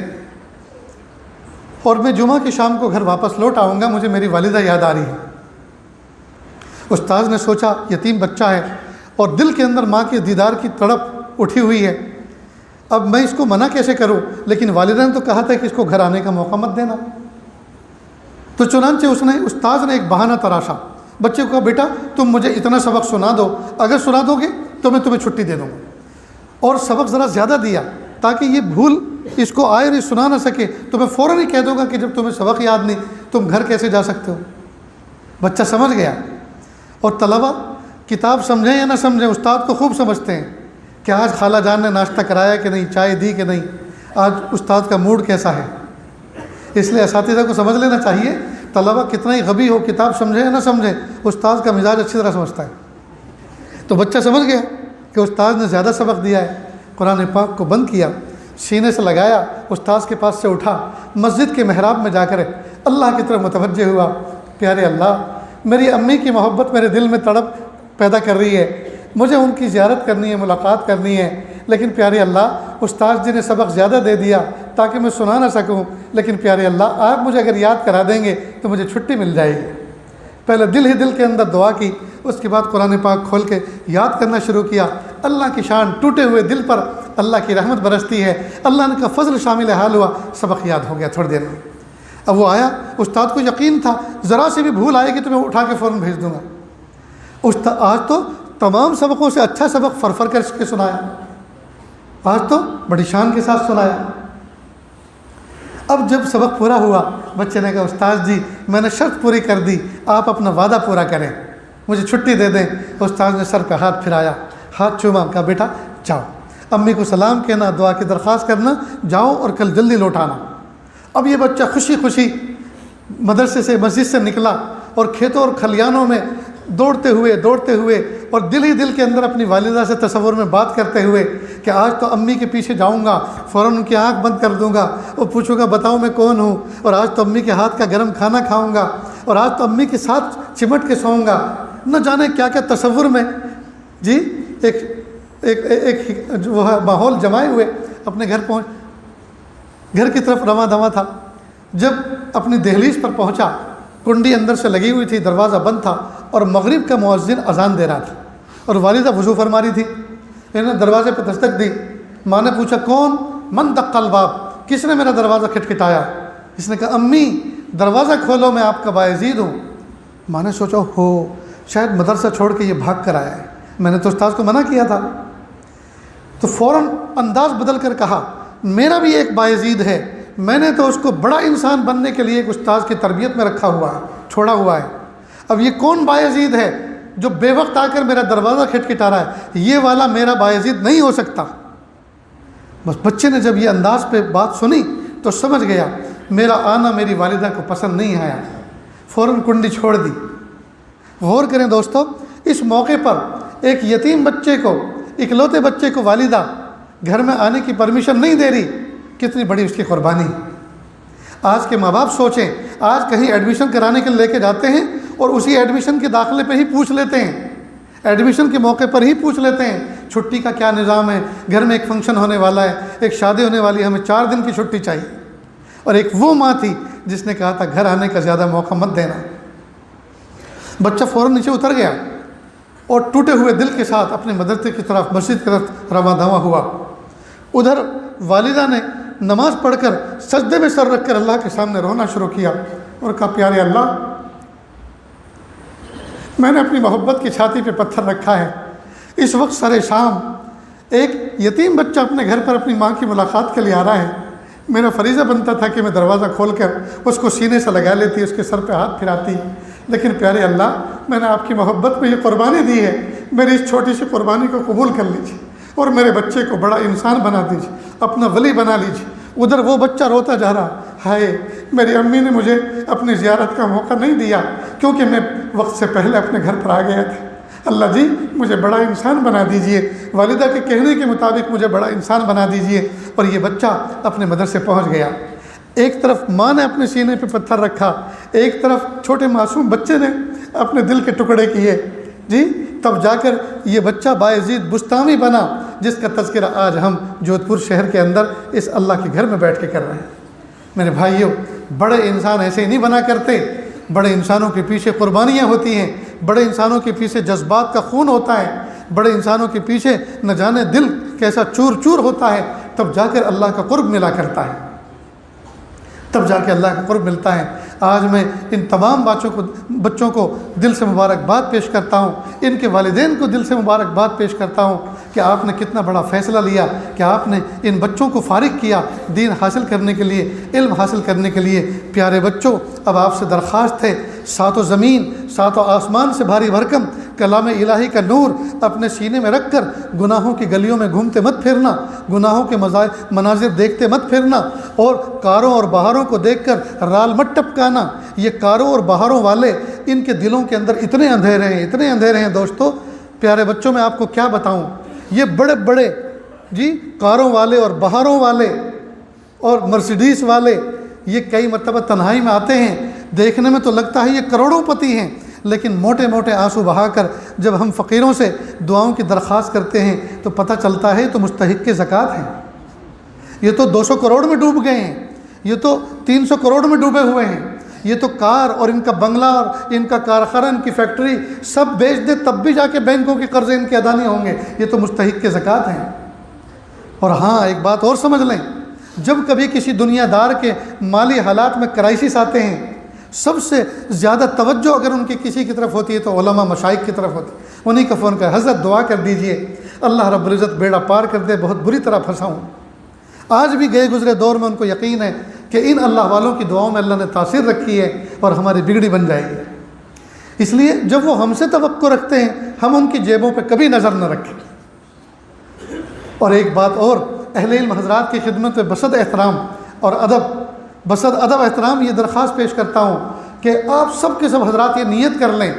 Speaker 1: اور میں جمعہ کی شام کو گھر واپس لوٹ آؤں گا، مجھے میری والدہ یاد آ رہی ہے۔ استاذ نے سوچا یتیم بچہ ہے اور دل کے اندر ماں کے دیدار کی تڑپ اٹھی ہوئی ہے، اب میں اس کو منع کیسے کروں، لیکن والدہ نے تو کہا تھا کہ اس کو گھر آنے کا موقع مت دینا۔ تو چنانچہ استاذ نے ایک بہانہ تراشا، بچے کو کہا بیٹا تم مجھے اتنا سبق سنا دو، اگر سنا دو گے تو میں تمہیں چھٹی دے دوں گا، اور سبق ذرا زیادہ دیا تاکہ یہ بھول اس کو آئے اور یہ سنا نہ سکے، تو میں فوراً ہی کہہ دوں گا کہ جب تمہیں سبق یاد نہیں تم گھر کیسے جا سکتے ہو۔ بچہ سمجھ گیا، اور طلبہ کتاب سمجھیں یا نہ سمجھیں استاد کو خوب سمجھتے ہیں کہ آج خالہ جان نے ناشتہ کرایا کہ نہیں، چائے دی کہ نہیں، آج استاد کا موڈ کیسا ہے۔ اس لیے اساتذہ کو سمجھ لینا چاہیے طلبہ کتنا ہی غبی ہو، کتاب سمجھیں یا نہ سمجھیں استاد کا مزاج اچھی طرح سمجھتا ہے۔ تو بچہ سمجھ گیا کہ استاد نے زیادہ سبق دیا ہے، قرآن پاک کو بند کیا، سینے سے لگایا، استاذ کے پاس سے اٹھا، مسجد کے محراب میں جا کر اللہ کی طرف متوجہ ہوا، پیارے اللہ میری امی کی محبت میرے دل میں تڑپ پیدا کر رہی ہے، مجھے ان کی زیارت کرنی ہے، ملاقات کرنی ہے، لیکن پیارے اللہ استاذ جی نے سبق زیادہ دے دیا تاکہ میں سنا نہ سکوں، لیکن پیارے اللہ آپ مجھے اگر یاد کرا دیں گے تو مجھے چھٹی مل جائے گی۔ پہلے دل ہی دل کے اندر دعا کی، اس کے بعد قرآن پاک کھول کے یاد کرنا شروع کیا۔ اللہ کی شان، ٹوٹے ہوئے دل پر اللہ کی رحمت برستی ہے، اللہ کا فضل شامل حال ہوا، سبق یاد ہو گیا تھوڑی دیر میں۔ اب وہ آیا، استاد کو یقین تھا ذرا سے بھی بھول آئے گی تو میں اٹھا کے فوراً بھیج دوں گا۔ آج تو تمام سبقوں سے اچھا سبق فرفر کر کے سنایا، آج تو بڑی شان کے ساتھ سنایا۔ اب جب سبق پورا ہوا بچے نے کہا استاد جی میں نے شرط پوری کر دی، آپ اپنا وعدہ پورا کریں، مجھے چھٹی دے دیں۔ استاد نے سر پہ ہاتھ پھرایا، ہاتھ چوما، کہا بیٹا جاؤ، امی کو سلام کہنا، دعا کی درخواست کرنا، جاؤ اور کل جلدی لوٹ آنا۔ اب یہ بچہ خوشی خوشی مدرسے سے، مسجد سے نکلا اور کھیتوں اور کھلیانوں میں دوڑتے ہوئے اور دل ہی دل کے اندر اپنی والدہ سے تصور میں بات کرتے ہوئے کہ آج تو امی کے پیچھے جاؤں گا، فوراً ان کی آنکھ بند کر دوں گا اور پوچھوں گا بتاؤ میں کون ہوں، اور آج تو امی کے ہاتھ کا گرم کھانا کھاؤں گا، اور آج تو امی کے ساتھ چمٹ کے سوؤں گا، نہ جانے کیا کیا تصور میں جی ایک جو ہے ماحول جمائے ہوئے اپنے گھر کی طرف رواں دواں تھا۔ جب اپنی دہلیز پر پہنچا، کنڈی اندر سے لگی ہوئی تھی، دروازہ بند تھا اور مغرب کا مؤذن اذان دے رہا تھا، اور والدہ وضو فرما رہی تھی۔ انہوں نے دروازے پہ دستک دی، ماں نے پوچھا کون؟ من دق الباب، کس نے میرا دروازہ کھٹکھٹایا؟ اس نے کہا امی دروازہ کھولو، میں آپ کا باعزید ہوں۔ ماں نے سوچا ہو شاید مدرسہ چھوڑ کے یہ بھاگ کر آیا ہے، میں نے تو استاذ کو منع کیا تھا۔ تو فوراً انداز بدل کر کہا میرا بھی ایک باعزید ہے، میں نے تو اس کو بڑا انسان بننے کے لیے ایک استاذ کی تربیت میں رکھا ہوا ہے، چھوڑا ہوا ہے، اب یہ کون باعزید ہے جو بے وقت آ کر میرا دروازہ کھٹکھٹا رہا ہے؟ یہ والا میرا باعزید نہیں ہو سکتا۔ بس بچے نے جب یہ انداز پہ بات سنی تو سمجھ گیا میرا آنا میری والدہ کو پسند نہیں آیا، فوراً کنڈی چھوڑ دی۔ غور کریں دوستو، اس موقع پر ایک یتیم بچے کو، اکلوتے بچے کو والدہ گھر میں آنے کی پرمیشن نہیں دے رہی، کتنی بڑی اس کی قربانی۔ آج کے ماں باپ سوچیں، آج کہیں ایڈمیشن کرانے کے لیے لے کے جاتے ہیں اور اسی ایڈمیشن کے داخلے پہ ہی پوچھ لیتے ہیں، ایڈمیشن کے موقع پر ہی پوچھ لیتے ہیں چھٹی کا کیا نظام ہے، گھر میں ایک فنکشن ہونے والا ہے، ایک شادی ہونے والی ہے، ہمیں 4 دن کی چھٹی چاہیے۔ اور ایک وہ ماں تھی جس نے کہا تھا گھر آنے کا زیادہ موقع مت دینا۔ بچہ فوراً نیچے اتر گیا اور ٹوٹے ہوئے دل کے ساتھ اپنے مدرسے کی طرف، مسجد کی طرف رواں دواں ہوا۔ ادھر والدہ نے نماز پڑھ کر سجدے میں سر رکھ کر اللہ کے سامنے رونا شروع کیا اور کہا پیارے اللہ میں نے اپنی محبت کی چھاتی پہ پتھر رکھا ہے، اس وقت سر شام ایک یتیم بچہ اپنے گھر پر اپنی ماں کی ملاقات کے لیے آ رہا ہے، میرا فریضہ بنتا تھا کہ میں دروازہ کھول کر اس کو سینے سے لگا لیتی، اس کے سر پہ ہاتھ پھراتی، لیکن پیارے اللہ میں نے آپ کی محبت میں یہ قربانی دی ہے، میری اس چھوٹی سی قربانی کو قبول کر لیجیے اور میرے بچے کو بڑا انسان بنا دیجیے، اپنا ولی بنا لیجیے۔ ادھر وہ بچہ روتا جا رہا، ہائے میری امی نے مجھے اپنی زیارت کا موقع نہیں دیا کیونکہ میں وقت سے پہلے اپنے گھر پر آ گیا تھا، اللہ جی مجھے بڑا انسان بنا دیجئے، والدہ کے کہنے کے مطابق مجھے بڑا انسان بنا دیجئے۔ اور یہ بچہ اپنے مدرسے پہنچ گیا، ایک طرف ماں نے اپنے سینے پہ پتھر رکھا، ایک طرف چھوٹے معصوم بچے نے اپنے دل کے ٹکڑے کیے جی تب جا کر یہ بچہ بایزید بستامی بنا، جس کا تذکرہ آج ہم جودھپور شہر کے اندر اس اللہ کے گھر میں بیٹھ کے کر رہے ہیں۔ میرے بھائیوں، بڑے انسان ایسے نہیں بنا کرتے، بڑے انسانوں کے پیچھے قربانیاں ہوتی ہیں، بڑے انسانوں کے پیچھے جذبات کا خون ہوتا ہے، بڑے انسانوں کے پیچھے نہ جانے دل کیسا چور چور ہوتا ہے، تب جا کر اللہ کا قرب ملا کرتا ہے، تب جا کے اللہ کا قرب ملتا ہے۔ آج میں ان تمام بچوں کو دل سے مبارکباد پیش کرتا ہوں، ان کے والدین کو دل سے مبارکباد پیش کرتا ہوں کہ آپ نے کتنا بڑا فیصلہ لیا کہ آپ نے ان بچوں کو فارغ کیا دین حاصل کرنے کے لیے، علم حاصل کرنے کے لیے۔ پیارے بچوں، اب آپ سے درخواست ہے، ساتوں زمین ساتوں آسمان سے بھاری بھرکم کلام الہی کا نور اپنے سینے میں رکھ کر گناہوں کی گلیوں میں گھومتے مت پھرنا، گناہوں کے مناظر دیکھتے مت پھرنا، اور کاروں اور بہاروں کو دیکھ کر رال مت ٹپکانا۔ یہ کاروں اور بہاروں والے، ان کے دلوں کے اندر اتنے اندھیرے ہیں، اتنے اندھیرے ہیں دوستو، پیارے بچوں میں آپ کو کیا بتاؤں۔ یہ بڑے بڑے کاروں والے اور بہاروں والے اور مرسیڈیز والے، یہ کئی مرتبہ تنہائی میں آتے ہیں، دیکھنے میں تو لگتا ہے یہ کروڑوں پتی ہیں، لیکن موٹے موٹے آنسو بہا کر جب ہم فقیروں سے دعاؤں کی درخواست کرتے ہیں تو پتہ چلتا ہے تو مستحق کے زکوٰۃ ہیں، یہ تو 200 کروڑ میں ڈوب گئے ہیں، یہ تو 300 کروڑ میں ڈوبے ہوئے ہیں، یہ تو کار اور ان کا بنگلہ اور ان کا کارخانہ، ان کی فیکٹری سب بیچ دے تب بھی جا کے بینکوں کے قرضے ان کے ادا نہیں ہوں گے، یہ تو مستحق کے زکوٰۃ ہیں۔ اور ہاں، ایک بات اور سمجھ لیں، جب کبھی کسی دنیا دار کے مالی حالات میں کرائسس آتے ہیں، سب سے زیادہ توجہ اگر ان کی کسی کی طرف ہوتی ہے تو علماء مشائخ کی طرف ہوتی ہے، انہی کا فون کر، حضرت دعا کر دیجئے اللہ رب العزت بیڑا پار کر دے، بہت بری طرح پھنسا ہوں۔ آج بھی گئے گزرے دور میں ان کو یقین ہے کہ ان اللہ والوں کی دعاؤں میں اللہ نے تاثیر رکھی ہے اور ہماری بگڑی بن جائے گی۔ اس لیے جب وہ ہم سے توقع رکھتے ہیں، ہم ان کی جیبوں پہ کبھی نظر نہ رکھیں۔ اور ایک بات اور، اہل علم حضرات کی خدمت میں بصد احترام اور ادب احترام یہ درخواست پیش کرتا ہوں کہ آپ سب کے سب حضرات یہ نیت کر لیں،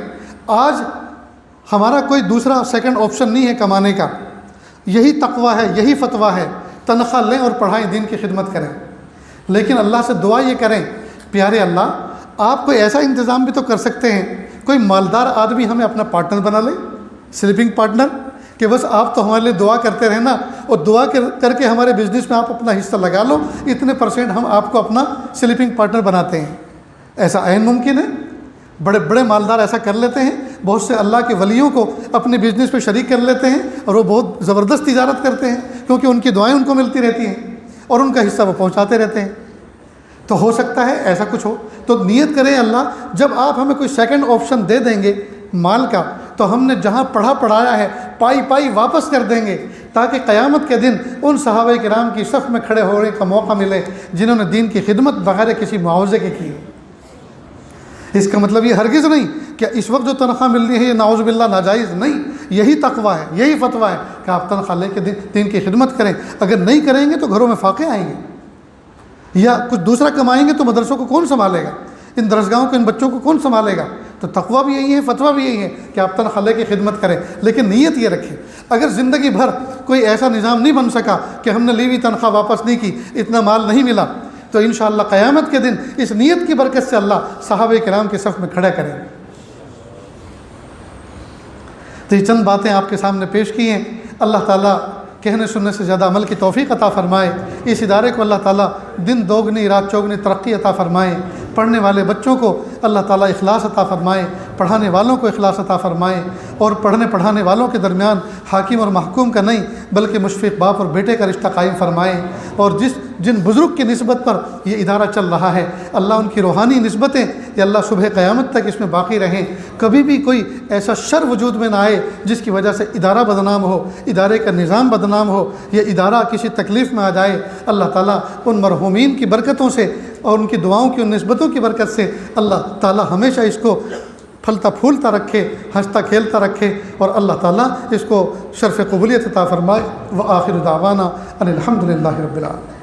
Speaker 1: آج ہمارا کوئی دوسرا سیکنڈ آپشن نہیں ہے کمانے کا، یہی تقویٰ ہے، یہی فتویٰ ہے، تنخواہ لیں اور پڑھائیں، دین کی خدمت کریں، لیکن اللہ سے دعا یہ کریں، پیارے اللہ آپ کوئی ایسا انتظام بھی تو کر سکتے ہیں، کوئی مالدار آدمی ہمیں اپنا پارٹنر بنا لے، سلیپنگ پارٹنر، کہ بس آپ تو ہمارے لیے دعا کرتے رہنا اور دعا کر کے ہمارے بزنس میں آپ اپنا حصہ لگا لو، اتنے % ہم آپ کو اپنا سلیپنگ پارٹنر بناتے ہیں۔ ایسا عین ممکن ہے، بڑے بڑے مالدار ایسا کر لیتے ہیں، بہت سے اللہ کے ولیوں کو اپنے بزنس پہ شریک کر لیتے ہیں اور وہ بہت زبردست تجارت کرتے ہیں، کیونکہ ان کی دعائیں ان کو ملتی رہتی ہیں اور ان کا حصہ وہ پہنچاتے رہتے ہیں۔ تو ہو سکتا ہے ایسا کچھ ہو، تو نیت کریں اللہ جب آپ ہمیں کوئی سیکنڈ آپشن دے دیں گے مال کا، تو ہم نے جہاں پڑھایا ہے پائی واپس کر دیں گے، تاکہ قیامت کے دن ان صحابہ کرام کی صف میں کھڑے ہونے کا موقع ملے جنہوں نے دین کی خدمت بغیر کسی معاوضے کے کی۔ اس کا مطلب یہ ہرگز نہیں کہ اس وقت جو تنخواہ مل رہی ہے یہ نعوذ باللہ ناجائز، نہیں، یہی تقویٰ ہے، یہی فتویٰ ہے کہ آپ تنخواہ لے کے دین کی خدمت کریں۔ اگر نہیں کریں گے تو گھروں میں فاقے آئیں گے، یا کچھ دوسرا کمائیں گے تو مدرسوں کو کون سنبھالے گا، ان درسگاہوں کو، ان بچوں کو کون سنبھالے گا؟ تو تقویٰ بھی یہی ہے، فتویٰ بھی یہی ہے کہ آپ تنخواہ لے کے خدمت کریں، لیکن نیت یہ رکھیں۔ اگر زندگی بھر کوئی ایسا نظام نہیں بن سکا کہ ہم نے لی ہوئی تنخواہ واپس نہیں کی، اتنا مال نہیں ملا، تو انشاءاللہ قیامت کے دن اس نیت کی برکت سے اللہ صحابہ کرام کے صف میں کھڑا کریں۔ تو یہ چند باتیں آپ کے سامنے پیش کی ہیں، اللہ تعالیٰ کہنے سننے سے زیادہ عمل کی توفیق عطا فرمائے، اس ادارے کو اللہ تعالیٰ دن دوگنی رات چوگنی ترقی عطا فرمائے، پڑھنے والے بچوں کو اللہ تعالیٰ اخلاص عطا فرمائے، پڑھانے والوں کو اخلاص عطا فرمائے، اور پڑھانے والوں کے درمیان حاکم اور محکوم کا نہیں بلکہ مشفق باپ اور بیٹے کا رشتہ قائم فرمائے، اور جن بزرگ کی نسبت پر یہ ادارہ چل رہا ہے اللہ ان کی روحانی نسبتیں یا اللہ صبح قیامت تک اس میں باقی رہیں، کبھی بھی کوئی ایسا شر وجود میں نہ آئے جس کی وجہ سے ادارہ بدنام ہو، ادارے کا نظام بدنام ہو، یہ ادارہ کسی تکلیف میں آ جائے۔ اللہ تعالیٰ ان مرحومین کی برکتوں سے اور ان کی دعاؤں کی ان نسبتوں کی برکت سے اللہ تعالیٰ ہمیشہ اس کو پھلتا پھولتا رکھے، ہنستا کھیلتا رکھے، اور اللہ تعالیٰ اس کو شرف قبولیت عطا فرمائے۔ وآخر دعوانا ان الحمد للہ رب العالمین۔